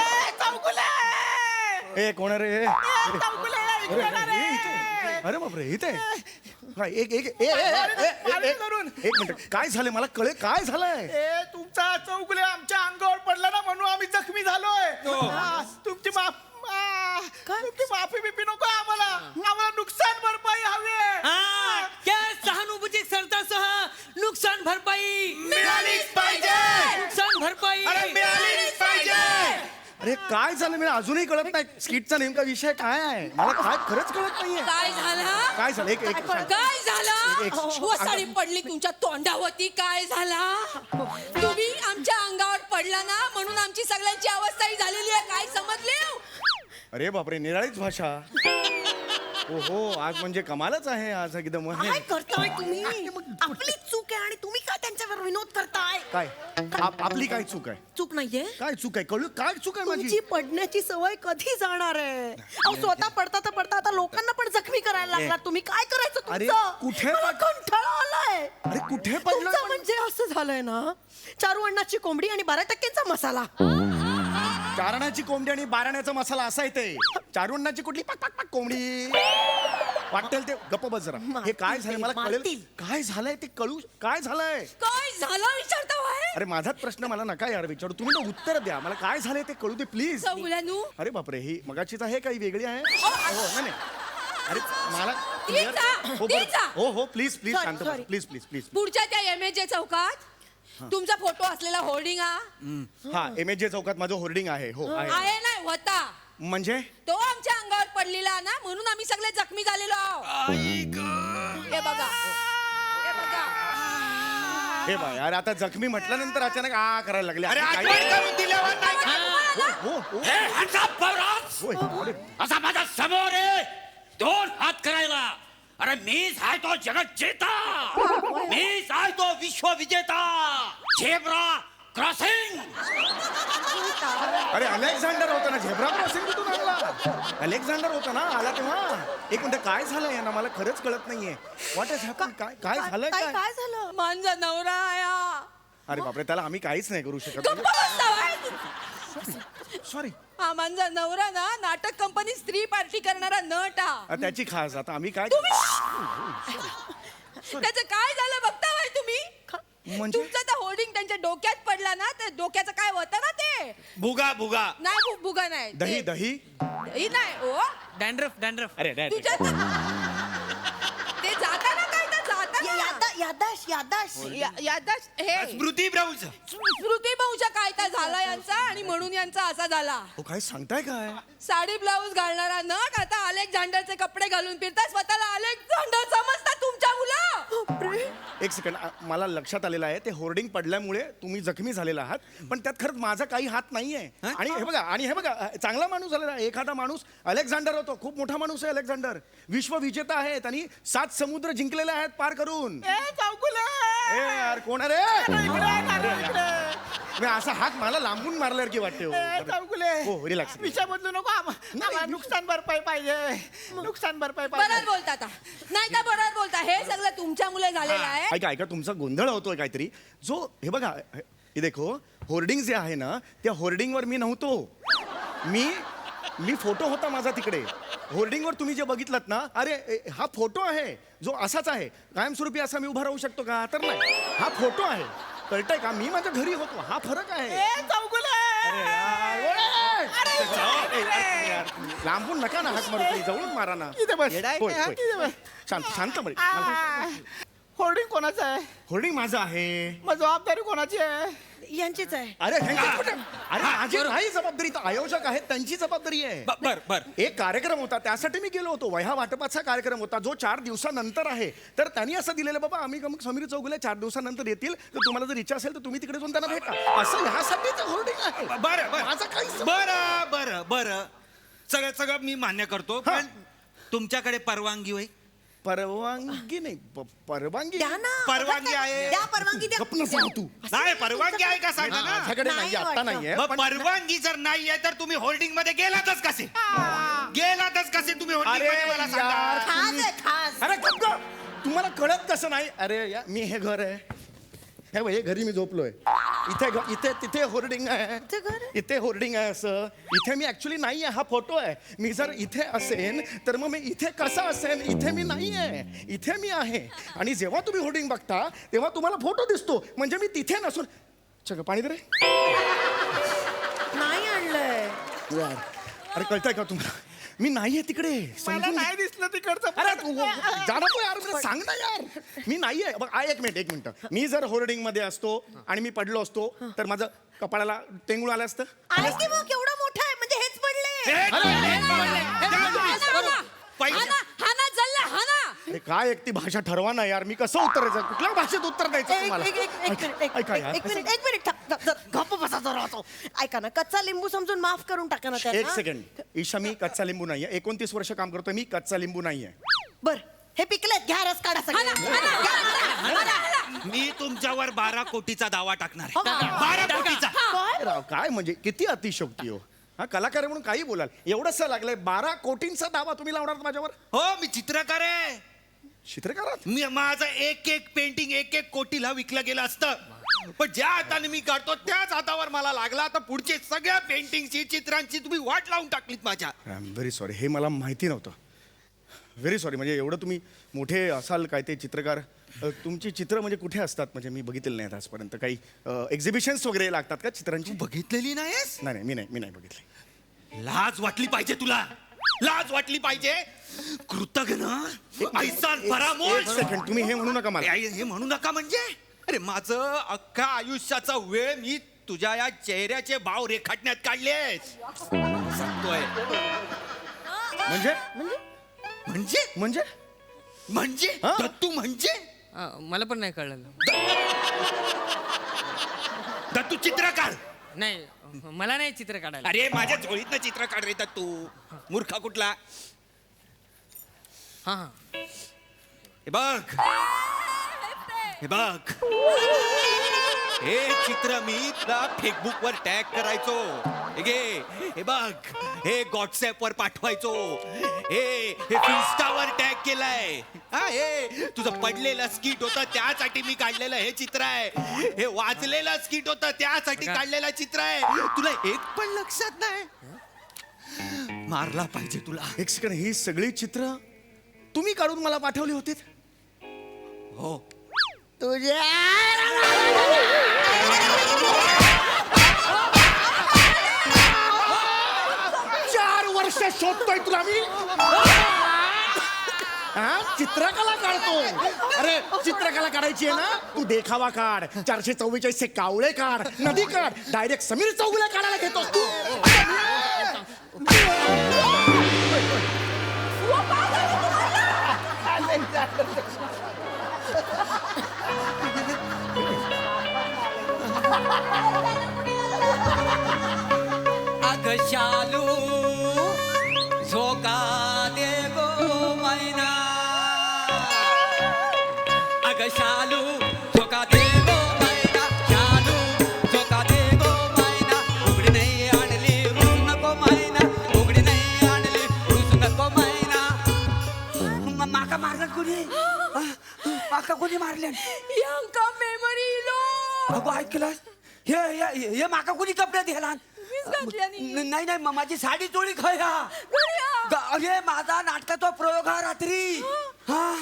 ए कोण रे? अरे बापरे, इथे काय? एक मिनिट, काय झालंय मला कळे. काय झालंय?
तुमचा चौगुले आमच्या अंगावर पडला ना म्हणून आम्ही जखमी झालोय. तुमची माफी बिफी नको आम्हाला नुकसान भरपाई हवी. त्या सहानुभूती सरतासह नुकसान भरपाई
मिळालीच पाहिजे.
नुकसान भरपाई.
अरे मिळालीच पाहिजे.
अरे काय झालं मला अजूनही कळत नाही. स्किटचा नेमका विषय काय आहे मला काय खरंच कळत नाहीये.
काय झालं
काय झालं? एक एक
काय झालं
एक-
वसाडी पडली तुमच्या तोंडावरती. काय झाला? तुम्ही आमच्या अंगावर पडला ना म्हणून आमची सगळ्यांची अवस्था ही झालेली आहे. काय समजले?
अरे बापरे, निराळीच भाषा. हो हो, आज म्हणजे कमालच आहे. आज एकदम
काय करताय तुम्ही? आपली चूक आहे आणि तुम्ही काय त्यांच्यावर विनोद करताय?
काय आपली काय चूक आहे?
चूक नाहीये.
काय चूक आहे? कळू काय चूक आहे माझी?
तुमची पडण्याची सवय कधी जाणार आहे? अहो, स्वतः पडता आता लोकांना पण जखमी करायला लागला. तुम्ही काय करायचं
अरे,
तुमचं?
कुठे
मला कंटाळा आलाय.
अरे कुठे पडलोय
तुमचं
पण?
म्हणजे असं झालंय ना, चारू अण्णाची कोंबडी आणि 12% मसाला.
चारणाची कोंबडी आणि बाराण्याचा मसाला असा येते. चारुण्णाची कुठली पाक पाक पाक कोंबडी वाटेल ते. गप्प बस जरा. हे काय झालं मला कळेल.
मारतील.
काय झालंय ते कळू. काय झालंय?
काय झालं विचारता बाहेर?
अरे माझाच प्रश्न मला नका यार विचारू. तुम्ही ना उत्तर द्या. मला काय झालंय ते कळू दे प्लीज.
चौगुल्यानू
अरे बापरे, ही मगाचीच आहे काही वेगळी आहे? हो नाही नाही. अरे मला
ती जा,
हो
ती
बरं.
जा.
हो हो प्लीज प्लीज
Sorry,
शांत
sorry.
Please please please.
पुढच्या त्या MAJ चौकात तुमचा फोटो असलेला होर्डिंग
हा MAJ चौकात माझं होर्डिंग आहे. हो आहे.
आहे नाही होता
म्हणजे
तो आमच्या अंगावर पडलेला ना म्हणून आम्ही सगळे जखमी झालेलो आहोत. हे बघा हे बघा.
हे बाय यार, आता जखमी म्हटल्यानंतर अचानक करायला लागले.
अरे
असं काही-
आठवण करून दिल्यावर नाही.
हो हो
Hey, hands up for us.
होय अरे
असा माझा समोर आहे 2 हात करायला. अरे मीच आहे तो जगत जेता, मीच आहे तो विश्व विजेता. Zebra crossing.
अरे अलेक्झांडर होता ना, झेब्रा क्रॉसिंग कुठून आणला? अलेक्झांडर होता ना आला तेव्हा. एक मिनिट, काय झालंय यांना मला खरंच कळत नाहीये. What is happen? काय काय झालंय
काय
काय?
काय झालं?
माझा नवरा आया.
अरे बापरे, त्याला आम्ही काहीच नाही करू शकत.
गप्प बसा.
सॉरी,
हा माझा नवरा ना नाटक कंपनी स्त्री पार्टी करणारा नट हा.
त्याची खास. आता आम्ही काय
त्याचं काय झालं बघता बाई तुम्ही?
म्हणजे?
तुमचं तर होर्डिंग त्यांच्या डोक्यात पडला ना, तर डोक्याचं काय होतं ना ते?
बुगा बुगा.
नाही बुगा नाही.
दही
ते-
दही
दही नाही ओ.
डॅन्ड्रफ
अरे
तुझ्या ते जाताना काय तर जाताना
यादाश
याददाश्त हे
स्मृती ब्राऊज.
स्मृती भाऊच्या काय तर झाला यांचा आणि म्हणून यांचा असा झाला.
हो, काय सांगताय काय?
साडी ब्लाऊज घालणारा नट आता अलेक्झांडरचे कपडे घालून फिरताय. स्वतःला अलेक्झांडर समजतात तुमच्या मुलं.
एक सेकंड, मला लक्षात आलेलं आहे ते होर्डिंग पडल्यामुळे तुम्ही जखमी झालेला आहात, पण त्यात खरंच माझा काही हात नाहीये. आणि हे बघा चांगला माणूस झालेला आहे. एखादा माणूस अलेक्झांडर होतो, खूप मोठा माणूस आहे अलेक्झांडर, विश्व विजेता आहे. त्यांनी 7 समुद्र जिंकलेले आहेत पार करून. ए यार, कोण आहे रे? मी असा हात मला लांबून मारल्यासारखी वाटते. हो रिलॅक्स.
विषय बदलू नको. आम्हाला नुकसान भरपाई पाहिजे. नुकसान भरपाई
बरोबर बोलता आता. नाही का बरोबर बोलता. हे सगळं तुमच्या मुले झालेलं आहे.
ऐका ऐका, तुमचा गोंधळ होतोय काहीतरी. जो हे बघा, हे देखो होर्डिंग जे आहे ना, त्या होर्डिंगवर मी नव्हतो. मी फोटो होता माझा तिकडे. होर्डिंगवर तुम्ही जे बघितलं ना, अरे हा फोटो आहे जो असाच आहे. कायमस्वरूपी असा मी उभा राहू शकतो का? तर नाही, हा फोटो आहे. कळतंय का? मी माझ्या घरी होतो. हा फरक आहे. अरे यार, लांबून नका ना हाक मारू, तुम्ही जवळून मारा ना. होय, होय. शांत बरे.
होर्डिंग कोणाचं आहे?
होर्डिंग माझं आहे.
मग जबाबदारी कोणाची आहे?
यांचीच आहे.
अरे माझी नाही जबाबदारी, तर आयोजक आहेत त्यांची जबाबदारी आहे.
बर.
एक कार्यक्रम होता, त्यासाठी मी गेलो होतो. वह्या वाटपाचा कार्यक्रम होता जो 4 दिवसानंतर आहे. तर त्यांनी असं दिलेलं, बाबा आम्ही मग समीर चौगुले 4 दिवसानंतर येतील, तर तुम्हाला जर इच्छा असेल तर तुम्ही तिकडे जाऊन त्यांना भेटा. असं ह्यासाठी होर्डिंग आहे.
बरं
माझं काही
बरं सगळं मी मान्य करतो, पण तुमच्याकडे परवानगी होईल?
परवानगी नाही, परवानगी
द्या ना.
परवानगी आहे.
द्या परवानगी द्या.
गप्प सांग तू.
नाही परवानगी आहे का सांगा ना.
माझ्याकडे
नाही
नाही, आता
वाटतं.
नाहीये.
मग
पण-
परवानगी जर नाहीये तर तुम्ही होल्डिंग मध्ये गेलातच कसे? तुम्ही होल्डिंग
अरे
मध्ये मला सांगा.
यार,
खास आहे खास.
अरे गप्प गप. तुम्हाला कळत कसं नाही? अरे या मी हे घर आहे, हे घरी मी झोपलोय. इथे तिथे होर्डिंग आहे,
इथे घर आहे?
इथे होर्डिंग आहे. असं इथे मी ऍक्च्युली नाही आहे. हा फोटो आहे. मी जर इथे असेन तर मग मी इथे कसा असेन? इथे मी नाही आहे, इथे मी आहे. आणि जेव्हा तुम्ही होर्डिंग बघता तेव्हा तुम्हाला फोटो दिसतो, म्हणजे मी तिथे नसून. चल पाणी दे रे.
नाही आणलंय.
यार, अरे कळतंय का तुम्हाला? मी नाहीये तिकडे.
मला
समजून घे.
नाही दिसलं तिकडचं.
अरे तू जा ना तू यार, मला सांग ना यार. मी नाहीये. बघ एक मिनिट. मी जर होर्डिंग मध्ये असतो आणि मी पडलो असतो तर माझं कपाळाला टेंगूळ आलं असतं.
आहे की मग केवढा मोठा आहे, म्हणजे हेच पडले.
अरे काय एक ती भाषा ठरवा ना यार. मी कसं उत्तर द्यायचं? कुठल्या भाषेत उत्तर द्यायचं तुम्हाला? ऐका यार.
एक मिनिट गप्प बसा जरा होतो. ऐका ना, कच्चा लिंबू समजून माफ करून टाका ना त्यांना.
एक सेकंड. ईशा, मी कच्चा लिंबू नाहीये. 29 वर्ष काम करतोय. मी कच्चा लिंबू नाहीये.
बर, हे पिकलेत, घ्या रस काढा सगळे.
मी तुमच्यावर 12 कोटीचा दावा टाकणार
हो.
आहे. 12 कोटीचा.
काय राव, काय म्हणजे किती अतिशयोक्ती हो. हा कलाकार आहे म्हणून काही बोलाल. एवढंच लागलंय. 12 कोटींचा दावा तुम्ही लावणार माझ्यावर?
हो मी चित्रकार आहे.
चित्रकारात
मी माझं एक पेंटिंग 1 कोटीला विकलं गेलं असतं, पण ज्या हाताने मी काढतो त्याच हातावर मला लागला. आता पुढचे सगळ्या पेंटिंगची चित्रांची तुम्ही वाट लावून टाकलीत माझ्या.
I am very sorry. हे मला माहिती नव्हतं. Very sorry. म्हणजे एवढं तुम्ही मोठे असाल काय ते चित्रकार. तुमची चित्र म्हणजे कुठे असतात? म्हणजे मी बघितलेलं नाहीत आजपर्यंत. काही एक्झिबिशन्स वगैरे लागतात का चित्रांची?
बघितलेली नाहीस?
नाही मी नाही बघितली.
लाज वाटली पाहिजे तुला. लाज वाटली पाहिजे. कृतज्ञ ऐसान
एक
परामोल.
सेकंड, तुम्ही हे म्हणू नका मला.
हे म्हणू नका म्हणजे? अरे माझं अख्खा आयुष्याचा वेळ मी तुझ्या या चेहऱ्याचे भाव रेखाटण्यात काढलेस. सांगतोय.
म्हणजे
म्हणजे
म्हणजे
म्हणजे
हा?
दत्तू म्हणजे
मला पण नाही कळलं.
दत्तू चित्रकार.
नाही मला नाही चित्र काढायला.
अरे माझ्या झोळीतनं चित्र काढ रे तू मूर्खा कुठला.
हा हा.
हे बघ हे बघ हे चित्र मी तुला फेसबुक वर टॅग करायचो. हे घे हे बघ हे व्हॉट्सअप वर पाठवायचो. हे इन्स्टावर टॅग केलंय. हा हे तुझं पडलेलं स्किट होतं त्यासाठी मी काढलेलं हे चित्र आहे. हे वाचलेलं स्किट होतं त्यासाठी काढलेलं चित्र आहे. तुला एक पण लक्षात नाही. मारला पाहिजे तुला.
एक सेकंड, ही सगळी चित्र तुम्ही काढून मला पाठवली होती?
हो
तुझ्या
4 वर्ष शोधतोय तुला मी. चित्रकला काढतो. अरे चित्रकला काढायची आहे ना, तू देखावा काढ. 444 कावळे काढ, नदी काढ. डायरेक्ट समीर चौगुले काढायला घेतोस तू.
अग शालू झोका दे गो मैना. अग शालू झोका दे गो मैना. शालू झोका दे गो मैना. उघडी नाही आणली रुस नको मैना. उघडी नाही आणली रुस नको मैना. माका मारलं कोणी. माका कोणी मारले.
यांका मेमरी लो
अगो ऐकलं हे माका कोणी कपडे दिला. नाही नाही माझी साडी चोळी खया. अरे माझा नाटकाचा प्रयोग हा रात्री. हा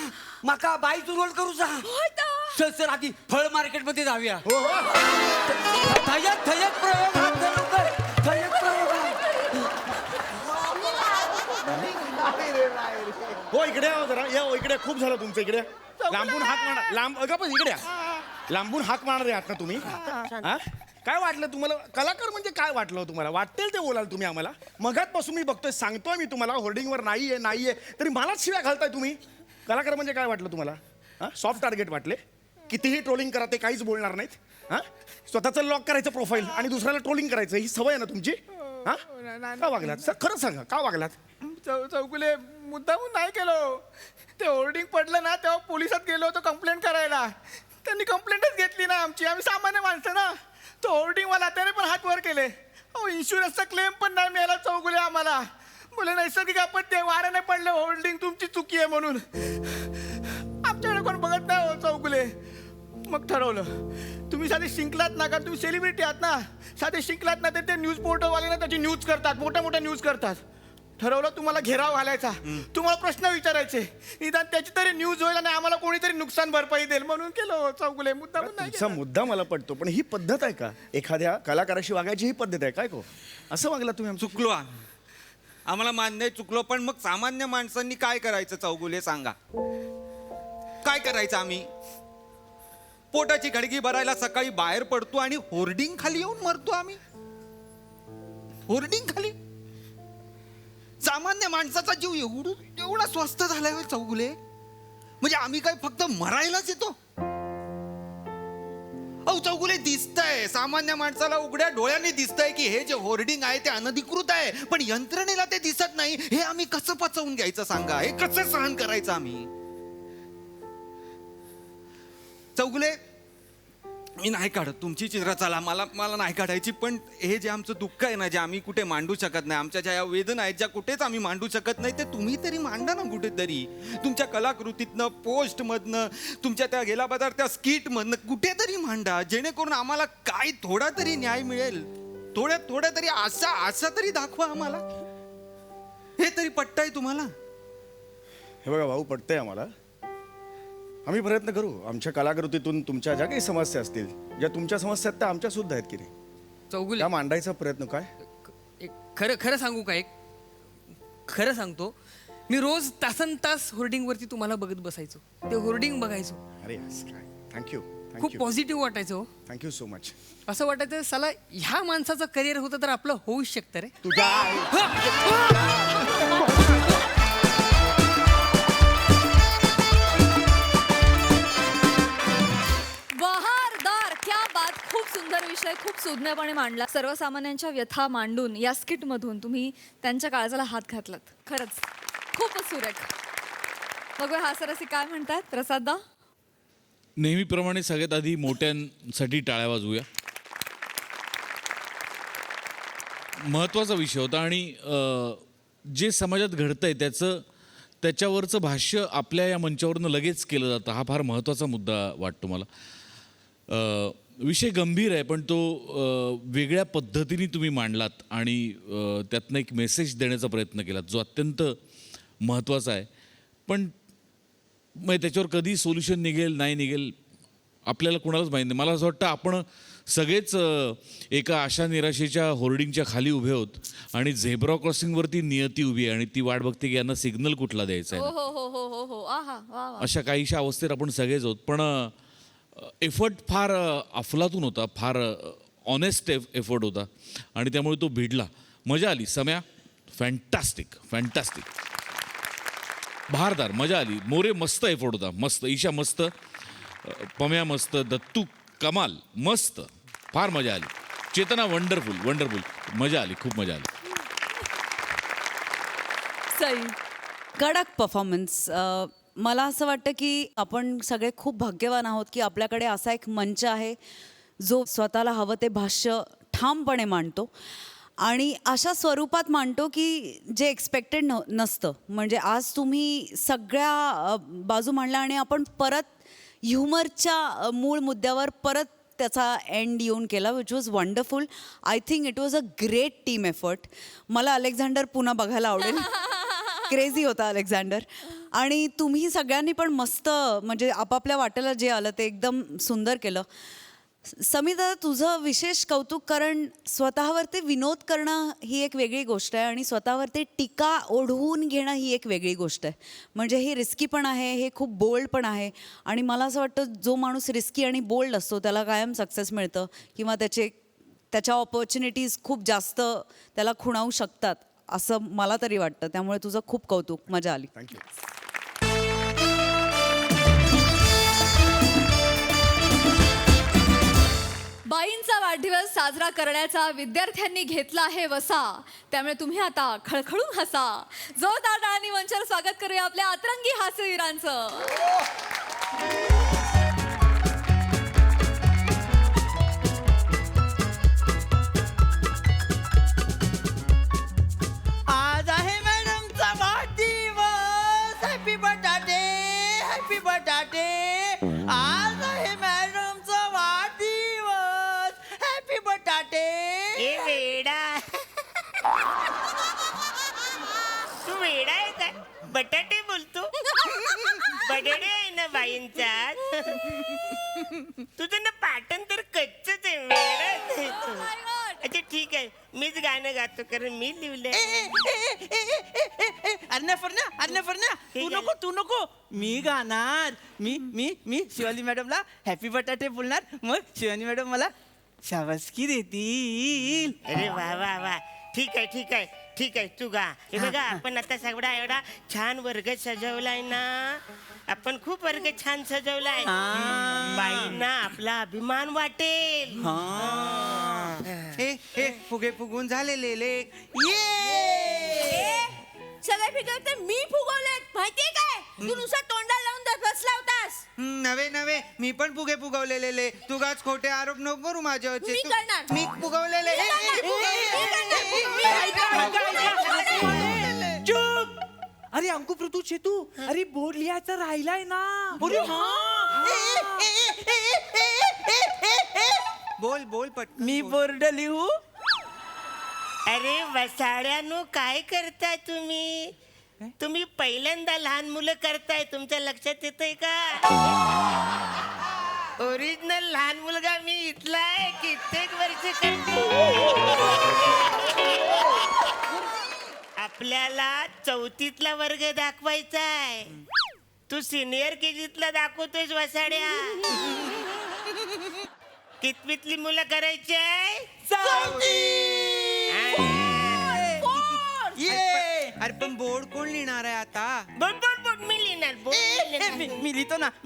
माका बाईचं रोल करू जा. सर आधी फळ मार्केट मध्ये जाऊया. थयक थयक प्रयोग हा करू कर. थयक प्रयोग
हो इकडे या जरा. या हो इकडे. खूप झालं तुमचं इकडे. लांबून हाक मारणार. लांब अगं पण इकडे या. लांबून हाक मारणार आहात ना तुम्ही. हा काय वाटलं तुम्हाला? कलाकार म्हणजे काय वाटलं तुम्हाला? वाटेल ते बोलाल तुम्ही आम्हाला. मगातपासून मी बघतोय, सांगतोय मी तुम्हाला होर्डिंगवर नाहीये नाहीये, तरी मलाच शिव्या घालताय तुम्ही. कलाकार म्हणजे काय वाटलं तुम्हाला? हा सॉफ्ट टार्गेट वाटले? कितीही ट्रोलिंग करा ते काहीच बोलणार नाहीत. हा स्वतःचं लॉक करायचं प्रोफाईल आणि दुसऱ्याला ट्रोलिंग करायचं, ही सवय आहे ना तुमची? हा का वागलात सर? खरं सांगा का वागलात?
चौगुले मुद्दामून नाही केलो. ते होर्डिंग पडलं ना तेव्हा पोलिसात गेलो होतो कंप्लेंट करायला. त्यांनी कंप्लेंटच घेतली ना आमची. आम्ही सामान्य माणसं ना. तो होर्डिंगवाला त्याने पण हात वर केले. अहो इन्शुरन्सचा क्लेम पण नाही मिळाला चौगुले आम्हाला. बोले नैसर्गिक आपत्ती आहे, वाऱ्याने पडले होर्डिंग, तुमची चुकी आहे म्हणून. आमच्याकडे कोण बघत नाही हो चौगुले. मग ठरवलं तुम्ही साधे शिंकलात ना, कारण तुम्ही सेलिब्रिटी आहात ना. साधे शिंकलात ना तर ते न्यूज पोर्टलवाले ना त्याची न्यूज करतात, मोठ्या मोठ्या न्यूज करतात. ठरवलं तुम्हाला घेराव घालायचा, तुम्हाला प्रश्न विचारायचे, निदान त्याची तरी न्यूज होईल आणि आम्हाला कोणीतरी नुकसान भरपाई देईल म्हणून केलं चौगुले. मुद्दा नाही
तुमचा मुद्दा मला पडतो, पण ही पद्धत आहे का? एखाद्या कलाकाराशी वागायची ही पद्धत आहे काय? असं वागला तुम्ही?
चुकलो आम्हाला मान्य आहे, चुकलो. पण मग सामान्य माणसांनी काय करायचं चौगुले सांगा? काय करायचं आम्ही? पोटाची खडगी भरायला सकाळी बाहेर पडतो आणि होर्डिंग खाली येऊन मरतो आम्ही. होर्डिंग खाली सामान्य माणसाचा जीव एवढा स्वस्त झालाय होय चौगुले? म्हणजे आम्ही काय फक्त मरायलाच येतो? अहो चौगुले दिसतंय सामान्य माणसाला उघड्या डोळ्याने दिसतंय की हे जे होर्डिंग आहे ते अनधिकृत आहे, पण यंत्रणेला ते दिसत नाही. हे आम्ही कसं पचवून घ्यायचं सांगा? हे कसं सहन करायचं आम्ही? चौगुले मी नाही काढत तुमची चित्र, चला मला नाही काढायची. पण हे जे आमचं दुःख आहे ना, जे आम्ही कुठे मांडू शकत नाही, आमच्या ज्या वेदना आहेत ज्या कुठेच आम्ही मांडू शकत नाही, ते तुम्ही तरी मांडा ना कुठेतरी. तुमच्या कलाकृतीतनं, पोस्टमधनं, तुमच्या त्या गेला बाजार त्या स्किटमधनं कुठेतरी मांडा, जेणेकरून आम्हाला काय थोडा तरी न्याय मिळेल. थोड्या तरी आशा तरी दाखवा आम्हाला. हे तरी पटतंय तुम्हाला?
हे बघा भाऊ, पटतंय आम्हाला. आम्ही प्रयत्न करू. आमच्या कलाकृतीतून तुमच्या ज्या काही समस्या असतील, ज्या तुमच्या समस्या आहेत त्या आमच्या सुद्धा आहेत की नाही,
चौगुले
त्या मांडायचा प्रयत्न. काय
खरं सांगू का? एक खरं सांगतो, मी रोज तासन तास होर्डिंग वरती तुम्हाला बघत बसायचो. ते होर्डिंग बघायचो.
अरे थँक्यू.
खूप पॉझिटिव्ह वाटायचं हो.
Thank you so much.
असं वाटायचं साला ह्या माणसाचं करिअर होतं तर आपलं होऊच शकतं रे.
तुझ्या
बहारदार, क्या बात. खूप सुंदर विषय, खूप सुज्ञ निर्भयपणे मांडला. सर्वसामान्यांच्या व्यथा मांडून या स्किटमधून तुम्ही त्यांच्या काळजाला हात घातलात. खरंच खूपच सुरेख. बघूया हा सरसी काय म्हणतात. प्रसाददा,
नेहमीप्रमाणे सगळ्यात आधी मोठ्यांसाठी टाळ्या वाजवूया. महत्त्वाचा विषय होता आणि जे समाजात घडतंय त्याच्यावरचं भाष्य आपल्या या मंचावरनं लगेच केलं जातं. हा फार महत्त्वाचा मुद्दा वाटतो मला. विषय गंभीर आहे पण तो वेगळ्या पद्धतीने तुम्ही मांडलात आणि त्यातनं एक मेसेज देण्याचा प्रयत्न केलात जो अत्यंत महत्त्वाचा आहे. पण मग त्याच्यावर कधी सोल्युशन निघेल नाही निघेल आपल्याला कुणालाच माहीत नाही. मला असं वाटतं आपण सगळेच एका आशा निराशेच्या होर्डिंगच्या खाली उभे आहोत आणि झेब्रा क्रॉसिंगवरती नियती उभी आहे आणि ती वाट बघते की यांना सिग्नल कुठला द्यायचा
हो
आहे.
हो हो हो हो हो आहा वा वा.
अशा काहीशा अवस्थेत आपण सगळेच आहोत. पण एफर्ट फार अफलातून होता, फार ऑनेस्ट एफर्ट होता आणि त्यामुळे तो भिडला. मजा आली. सम्या फॅन्टॅस्टिक फॅन्टॅस्टिक. बहारदार, मजा आली. मोरे मस्त एफर्ट होता, मस्त. ईशा मस्त, पम्या मस्त, दत्तू कमाल, मस्त, फार मजा आली. चेतना वंडरफुल वंडरफुल, मजा आली, खूप मजा आली.
सई,
कडक परफॉर्मन्स. मला असं वाटतं की आपण सगळे खूप भाग्यवान आहोत की आपल्याकडे असा एक मंच आहे जो स्वतःला हवं ते भाष्य ठामपणे मांडतो आणि अशा स्वरूपात मांडतो की जे एक्सपेक्टेड नसतं. म्हणजे आज तुम्ही सगळ्या बाजू मांडल्या आणि आपण परत ह्युमरच्या मूळ मुद्द्यावर परत त्याचा एंड येऊन केला, which was wonderful. I think it was a great team effort. मला अलेक्झांडर पुन्हा बघायला आवडेल. क्रेझी होता अलेक्झांडर. आणि तुम्ही सगळ्यांनी पण मस्त म्हणजे आपापल्या वाटेला जे आलं ते एकदम सुंदर केलं. समिता, तुझं विशेष कौतुक, कारण स्वतःवरती विनोद करणं ही एक वेगळी गोष्ट आहे आणि स्वतःवरती टीका ओढवून घेणं ही एक वेगळी गोष्ट आहे. म्हणजे हे रिस्की पण आहे, हे खूप बोल्ड पण आहे आणि मला असं वाटतं जो माणूस रिस्की आणि बोल्ड असतो त्याला कायम सक्सेस मिळतं किंवा त्याच्या ऑपॉर्च्युनिटीज खूप जास्त त्याला खुणावू शकतात असं मला तरी वाटतं. त्यामुळे तुझं खूप कौतुक, मजा आली.
थँक्यू.
बाईंचा वाढदिवस साजरा करण्याचा विद्यार्थ्यांनी घेतला आहे वसा. त्यामुळे तुम्ही आता खळखळून हसा. जोरदार टाळ्यांनी मंचावर स्वागत करूया आपल्या अतरंगी हास्यवीरांचं.
आज आहे मॅडमचा वाढदिवस. हॅपी बटाटे, हॅपी बटाटे. आज आहे मॅडमचा वाढदिवस. हॅपी बटाटे.
ए वेडा, तू वेडा आहे का? बटाटे बोलतो. बटाटे आहे ना बाईंचा. तुझं ना पाटण तर कच्चच आहे. वेडा आहे तू. अच्छा ठीक आहे, मीच गाणं गातो कारण मी लिहिलंय.
अर्णफर्णा तू नको. मी गाणार. मी शिवाली मॅडमला हॅपी बटाटे बोलणार. मग शिवाली मॅडम मला शाबासकी देतील.
अरे वा वा वा, ठीक आहे ठीक आहे ठीक आहे, तू गा. हे बघा, आपण आता सगळा एवढा छान वर्ग सजवलाय ना. आपण खूप वर्ग छान सजवलाय. बाईंना आपला अभिमान वाटेल.
हे फुगे फुगून झालेले
सगळे फिगवते मी फुगवलेत माहितीये काय? तू नुसतं तोंडाला लावून बसला होतास.
नवे मी पण फुगे फुगवलेले. तू गाच खोटे आरोप नको करू माझ्यावरचे.
मी करणार.
मी फुगवलेले.
चुप. अरे अंकु पृथू चेतू, अरे बोर्ड लिहायचं राहिलाय ना.
बोल पट.
मी बोर्ड लिहू.
अरे वसाड्यानो, काय करताय तुम्ही? तुम्ही पहिल्यांदा लहान मुलं करताय. तुमच्या लक्षात येतंय का? ओरिजिनल लहान मुलगा मी इथला आहे. कित्येक वर्ष करतो. आपल्याला 4थीतला वर्ग दाखवायचा आहे. तू सिनियर KGतला दाखवतोयस वसाड्या. कितवीतली मुलं करायची आहे?
अरे पण बोर्ड कोण लिहिणार आहे आता?
बोल मी लिहिणार बोर्ड मी लिहिणार.
मी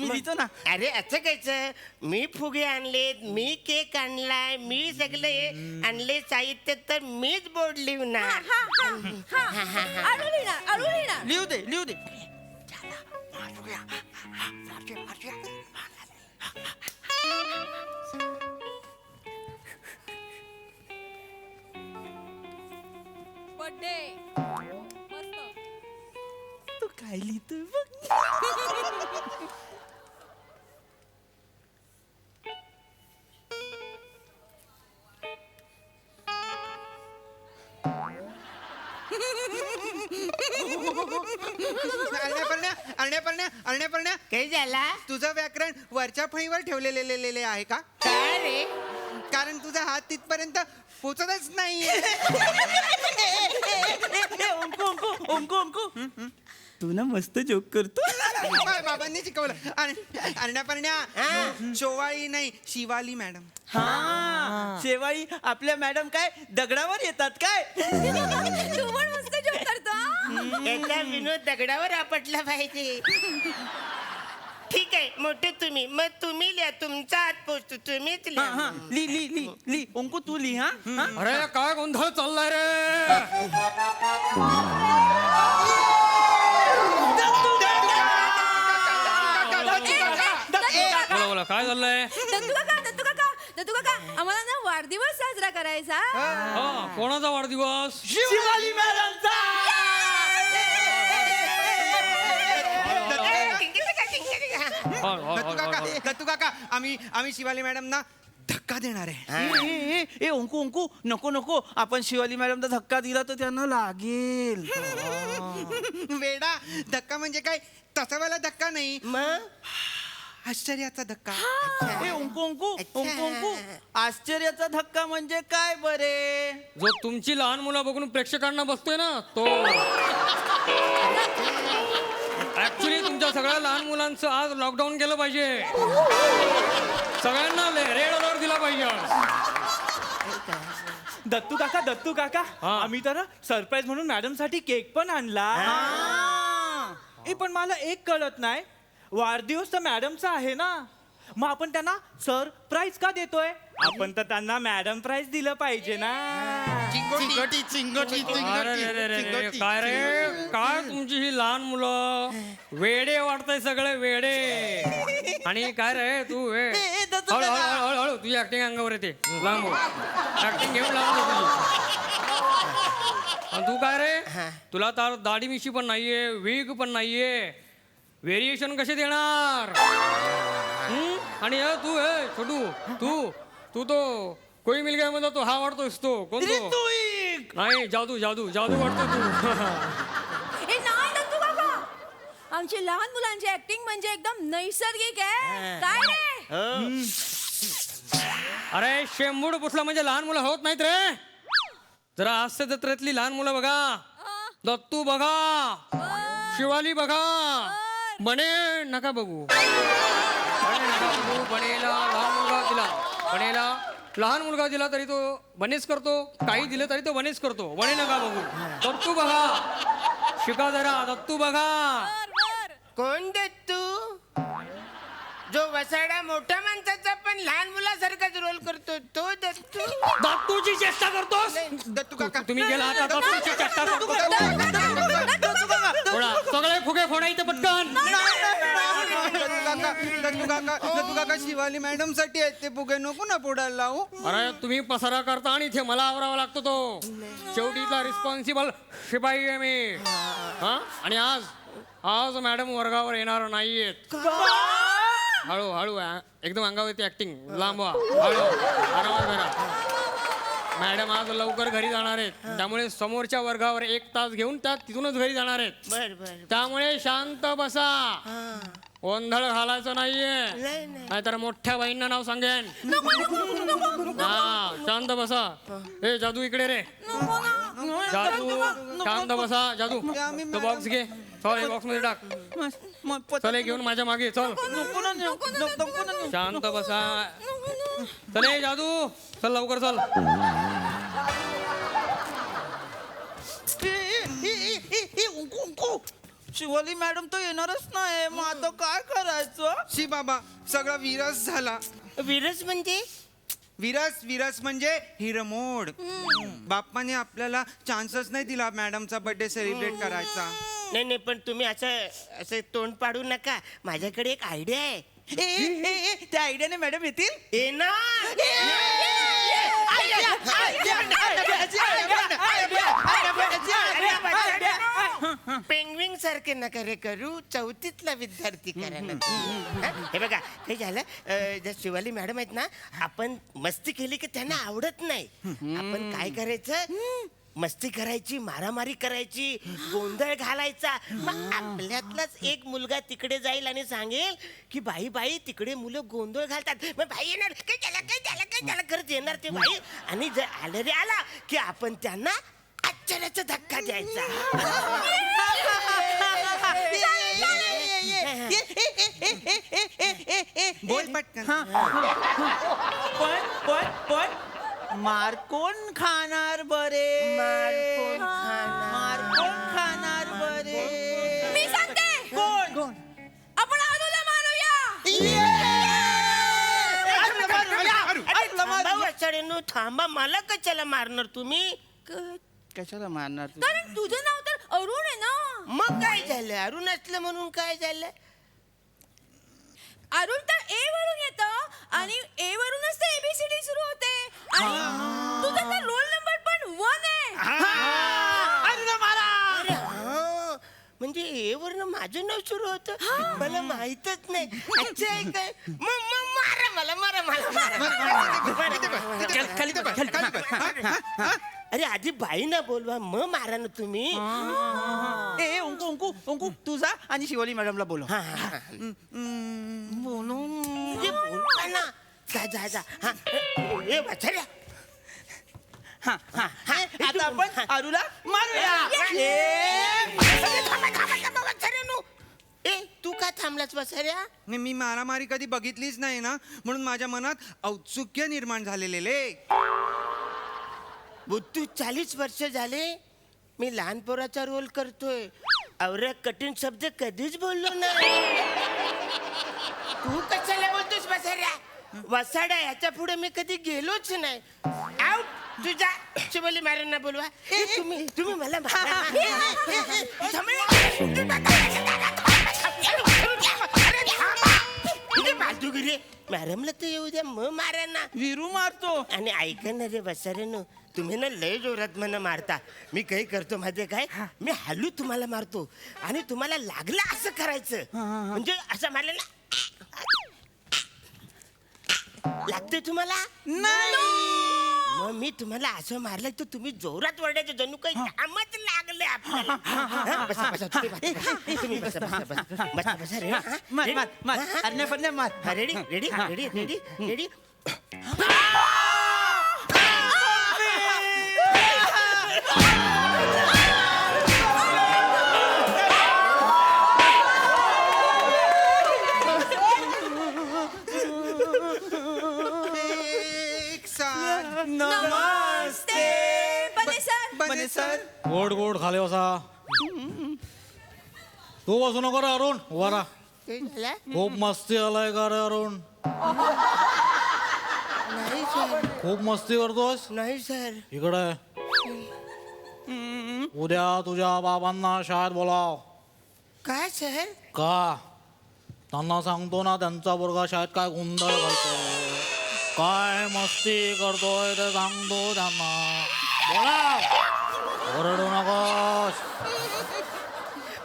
लिहितो ना
अरे असं कायचं मी फुगे आणलेत मी केक आणलाय मी सगळं हे आणले साहित्य तर मीच बोर्ड लिहणार
लिहू दे
बर्थडे
तू काय लिहितोय बघ
अरण्या
काही झाला
तुझं व्याकरण वरच्या फळीवर ठेवलेले आहे का
काय रे
कारण तुझा हात तिथपर्यंत पोचतच नाहीये
अंकू तू ना मस्त जोक करतो
बाबांनी शिकवलं अरण्या शोवाळी नाही शिवाली मॅडम
हा शेवाळी आपल्या मॅडम काय दगडावर येतात काय
तू पण मस्त जोक करतो हा?
याचा विनोद दगडावर आपटला पाहिजे ठीक आहे मोठे तुम्ही मग तुम्ही लिहा तुमचा हात पोचतो तुम्हीच लिहा
ली अंकू तू लिही हा
अरे काय गोंधळ चाललाय रे बोला काय चाललंय
दत्तू काका आम्हाला ना वाढदिवस साजरा करायचा
कोणाचा वाढदिवस
शिवाली मॅडमचा
दत्तू काका आम्ही शिवाली मॅडमना धक्का देणार आहे
ए अंकू नको आपण शिवाली मॅडमचा धक्का दिला तर त्यांना लागेल
वेडा धक्का म्हणजे काय तसा वाला धक्का नाही
मग
आश्चर्याचा धक्का
ए अंकू आश्चर्याचा धक्का म्हणजे काय बरे
जो तुमची लहान मुलं बघून प्रेक्षकांना बसतोय ना तो ऍक्च्युली तुमच्या सगळ्या लहान मुलांचं आज लॉकडाऊन केलं पाहिजे सगळ्यांना रेड अलर्ट दिला पाहिजे आज.
दत्तू काका आम्ही तर सरप्राईज म्हणून मॅडम साठी केक पण आणला ए पण मला एक कळत नाही वाढदिवस तर मॅडमचा आहे ना मग आपण त्यांना सरप्राईज का देतोय आपण तर त्यांना मॅडम प्राईज दिलं पाहिजे ना
अरे काय रे काय तुमची ही लहान मुलं वेडे वाटतंय सगळे वेडे आणि काय रे तू हळू तुझी ऍक्टिंग अंगावर येते लांब ऍक्टिंग घेऊन लांब तुझी तू काय रे तुला तर दाढी मिशी पण नाहीये वीग पण नाहीये व्हेरिएशन कसे देणार आणि तू छोटू तू तो कोई मिल गया मध्ये तो हा वाटतोस तो कोण तो नाही जादू वाटतो तू
ए नाही दत्तू काका आमची लहान मुलांची ऍक्टिंग म्हणजे एकदम नैसर्गिक आहे काय रे
अरे शेंबूड पुसला म्हणजे लहान मुलं होत नाहीत रे जरा हास्य जत्रेतली लहान मुलं बघा दत्तू बघा शिवाली बघा बने नका बघू बनेला लहान मुलगा दिला तरी तो बनेच करतो काही दिलं तरी तो बनेच करतो बने नका बघू दत्तू बघा शिका जरा दत्तू बघा
कोण दत्तू जो वसाडा मोठ्या माणसाचा पण लहान मुलासारखाच रोल करतो तो दत्तू
दत्तूची चेष्टा करतोस
दत्तू काका
तुम्ही गेला आता दत्तूची चेष्टा करतो सगळे फुगे फोडायचे पटकन
दत्तू काका शिवाली मॅडम साठी आहेत ते फुगे नको ना फोडायला लावू
अरे तुम्ही पसारा करता आणि इथे मला आवरावा लागतो तो शेवटीचा रिस्पॉन्सिबल शिपाई आहे मी आणि आज मॅडम वर्गावर येणार नाहीयेत हळू एकदम अंगावर येते ऍक्टिंग लांब हळू आरामात करा मॅडम आज लवकर घरी जाणार आहेत त्यामुळे समोरच्या वर्गावर 1 तास घेऊन तिथूनच घरी जाणार आहेत त्यामुळे शांत बसा गोंधळ घालायचं नाहीये नाहीतर मोठ्या बाईंना नाव सांगेन शांत बसा ए जादू इकडे रे जादू शांत बसा जादू तो बॉक्स घे चल बॉक्स मध्ये टाक चल घेऊन माझ्या मागे चल शांत बसा चल जादू चल लवकर चल शिवाली मॅडम तर येणारच नाही मग आता काय करायचं?
शी बाबा सगळा विरस झाला.
विरस म्हणजे
विरस म्हणजे हिरमोड. बाप्पाने आपल्याला चान्सच नाही दिला मॅडमचा बर्थडे सेलिब्रेट करायचा.
नाही नाही, पण तुम्ही असं असं तोंड पाडू नका. माझ्याकडे एक आयडिया आहे.
त्या आयडियाने मॅडम येतील.
पेंग्विन सारखे नका रे करू. चौथीतला विद्यार्थी करा ना. हे बघा हे झालं. ज्या शिवाली मॅडम आहेत ना, आपण मस्ती केली की त्यांना आवडत नाही. आपण काय करायचं, मस्ती करायची, मारामारी करायची, गोंधळ घालायचा. मग आपल्यातलाच एक मुलगा तिकडे जाईल आणि सांगेल की बाई बाई तिकडे मुलं गोंधळ घालतात. मग बाई येणार, काय त्याला काय त्याला काय त्याला करत येणार ते बाई. आणि जर आलं रे आला की आपण त्यांना आश्चर्याचा धक्का द्यायचा.
बोल पटकन.
पण मार कोण खाणार बरे?
मार कोण
मार कोण खाणार बरे?
मी सांगते.
कोण?
आपण आरूला मारूया.
थांबा, मला कशाला मारणार तुम्ही?
कशाला मारणार तू?
कारण तुझं नाव तर अरुण आहे ना.
मग काय झालं? अरुण असलं म्हणून काय झालं?
अरुण तर ए वरून येतं आणि ए वरूनच तर एबीसीडी सुरू होते. आणि तुझा तर रोल नंबर पण 1 आहे.
अरे हा, म्हणजे ए वरनं माझं नाव सुरू होतं. मला माहितच नाही. अच्छा आहे काय? मग मारा मला, मारा. अरे आधी बाई ना बोलवा, मग मारा ना तुम्ही.
ए अंकू तू जा आणि शिवाली मॅडमला बोलव.
बोलवा ना. जा. हा, ए वाचऱ्या.
आता आपण आरूला मारूया.
ए तू का थांबलास वसऱ्या?
मी मारामारी कधी बघितलीच नाही ना, म्हणून माझ्या मनात औत्सुक्य निर्माण झालेले.
बुद्धू 40 वर्ष झाले मी लहान पोराचा रोल करतोय. अवऱ्या कठीण शब्द कधीच बोललो नाही. तू कशाला बोलतोस वसाड्या? वसाड्या याच्या पुढे मी कधी गेलोच नाही. आउट. तुझ्या शिवली मॅडमना बोलवा. तुम्ही मला बाजूगिरी मॅडमला तर येऊ द्या, मग मारा ना.
विरू मारतो.
आणि ऐका ना रे बसाऱ्यानो, तुम्ही ना लय जोरात मला मारता. मी काही करतो माहितीये काय, मी हलू तुम्हाला मारतो आणि तुम्हाला लागलं असं करायचं. म्हणजे असं मारलं ना लागतंय तुम्हाला मग मी तुम्हाला असं मारलं तर तुम्ही जोरात वरडायचं, जणू काही कामच लागले आपल्याला. बसा बसा तुम्ही बसा बसा बसा बसा बसा रे.
मार.
Ready ready ready ready ready.
नमस्ते बने सर.
गोड गोड खाले बसा. तू बसू नको रे अरुण, उभा राहा.
काय झालं?
खूप मस्ती आलाय का रे अरुण?
नाही सर.
खूप मस्ती करतोस
नाही सर.
इकडे. उद्या तुझ्या बाबांना शाळेत बोलाव.
काय सर?
का? त्यांना सांगतो ना त्यांचा पोरगा शाळेत काय गोंधळ घालतोय, काय मस्ती करतोय ते सांगतो त्यांना. बोलाव, ओरडू नकोस.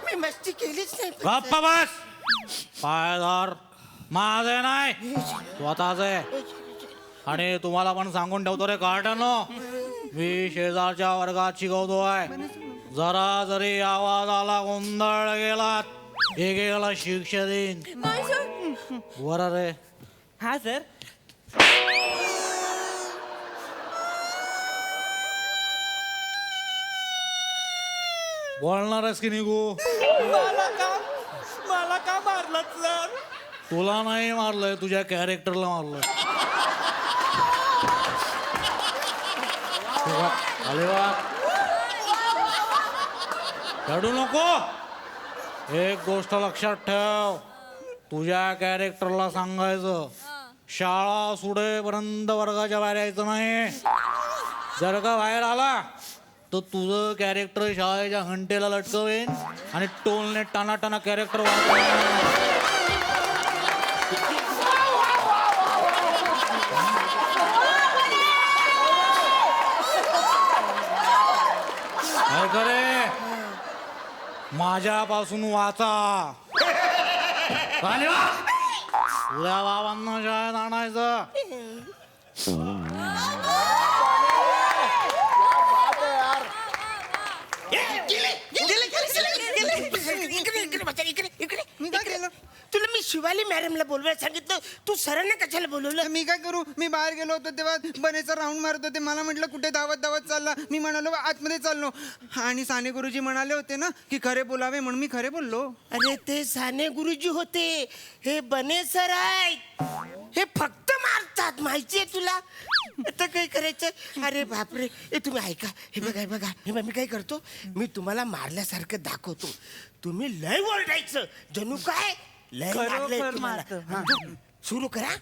मी मस्ती केलीच नाही.
गप्पा बस. पायदार माझे नाही स्वतःचे. आणि तुम्हाला पण सांगून ठेवतो रे कार्टनो, मी शेजारच्या वर्गात शिकवतोय. जरा जरी आवाज आला, गोंधळ गेलात, एकेकाला शिक्षा देईन. बरं रे.
हा सर.
बोलणार आहेस की निघू?
मला का मारलं सर?
तुला नाही मारलंय, तुझ्या कॅरेक्टरला मारलंय. रडू नको. एक गोष्ट लक्षात ठेव, तुझ्या कॅरेक्टरला सांगायचं शाळा सुटेपर्यंत वर्गाच्या बाहेर यायचं नाही. जर का बाहेर आला तर तुझं कॅरेक्टर शाळेच्या घंटेला लटकवेन आणि टोलने टाना टाना कॅरेक्टर खरे माझ्यापासून वाचा. उद्या बाबांना शाळेत आणायचं.
तुला मी शिवाली मॅडमला बोलवायला सांगितलं, तू सरांना कशाला बोलवलं?
मी काय करू, मी बाहेर गेलो होतो तेव्हा बनेचा राऊंड मारत होते. मला म्हटलं कुठे धावत धावत चालला. मी म्हणालो आतमध्ये चाललो आणि साने गुरुजी म्हणाले होते ना की खरे बोलावे, म्हणून मी खरे बोललो.
अरे ते साने गुरुजी होते, हे बने सर आहेत. हे फक्त मारतात, माहितीये तुला. आता काय करायचं? अरे बापरे, हे तुम्ही ऐका, हे बघा हे बघा, हे बघा, मी काय करतो, मी तुम्हाला मारल्यासारखं दाखवतो. तुम्ही लय ओरडायचं, जणू काय लय मारलंय तुम्हाला. हा, सुरू करा.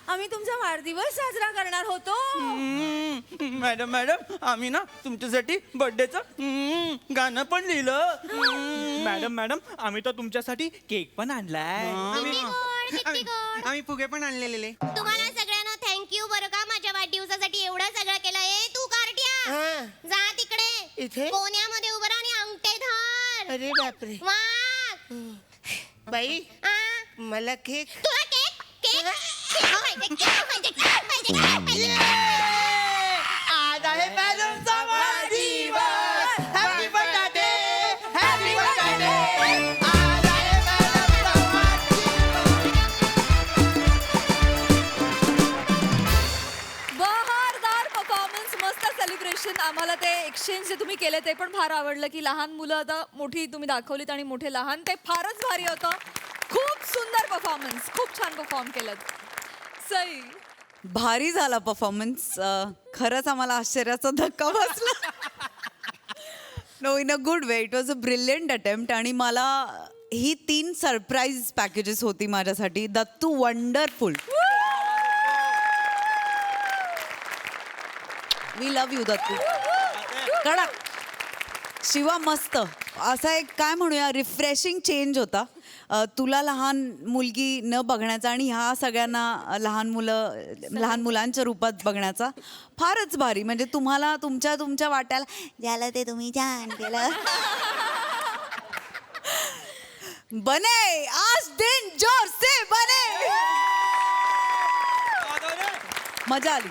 आम्ही तुमचा वाढदिवस साजरा करणार होतो.
मॅडम मॅडम आम्ही ना तुमच्यासाठी बर्थडेचं गाणं पण लिहिलं.
मॅडम मॅडम आम्ही तर तुमच्यासाठी केक पण आणलाय.
आम्ही फुगे पण आणलेले.
तुम्हाला सगळ्यांना थँक्यू बरं का, माझ्या वाढदिवसासाठी एवढं सगळं केलंय. तू कार्ट्या जा तिकडे
इथे
कोण्यामध्ये उभं राहा आणि अंगठे धर.
अरे बापरे.
वाह
बाई मला केक.
तुला केक केक
आज आहे मॅडमचा वाढदिवस. Happy birthday happy birthday. आज आहे मॅडमचा
बहारदार परफॉर्मन्स, मस्त सेलिब्रेशन. आम्हाला ते एक्सचेंज जे तुम्ही केले ते पण फार आवडलं, की लहान मुलं आता मोठी तुम्ही दाखवलीत आणि मोठे लहान, ते फारच भारी होतं. खूप सुंदर परफॉर्मन्स, खूप छान परफॉर्म केलं. सई
भारी झाला परफॉर्मन्स. खरंच आम्हाला आश्चर्याचा धक्का बसला. No, in a good way. It was a brilliant attempt. आणि मला ही 3 सरप्राईज पॅकेजेस होती माझ्यासाठी. Dattu wonderful. We love you Dattu. कडक. शिवा मस्त. असा एक काय म्हणूया रिफ्रेशिंग चेंज होता. तुला लहान मुलगी न बघण्याचा आणि ह्या सगळ्यांना लहान मुलांच्या रूपात बघण्याचा फारच भारी. म्हणजे तुम्हाला तुमच्या वाट्याला ज्याला ते तुम्ही छान केलं. बने आज दिन जोर से बने. मजा आली.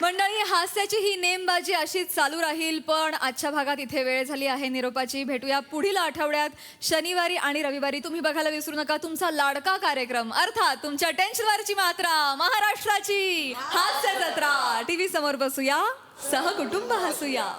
मंडळी, हास्याची ही नेमबाजी अशीच चालू राहील, पण आजच्या भागात इथे वेळ झाली आहे निरोपाची. भेटूया पुढील आठवड्यात शनिवारी आणि रविवारी. तुम्ही बघायला विसरू नका तुमचा लाडका कार्यक्रम, अर्थात तुमच्या टेन्शनवरची मात्रा, महाराष्ट्राची हास्य जत्रा. टीव्ही समोर बसूया, सहकुटुंब हसूया.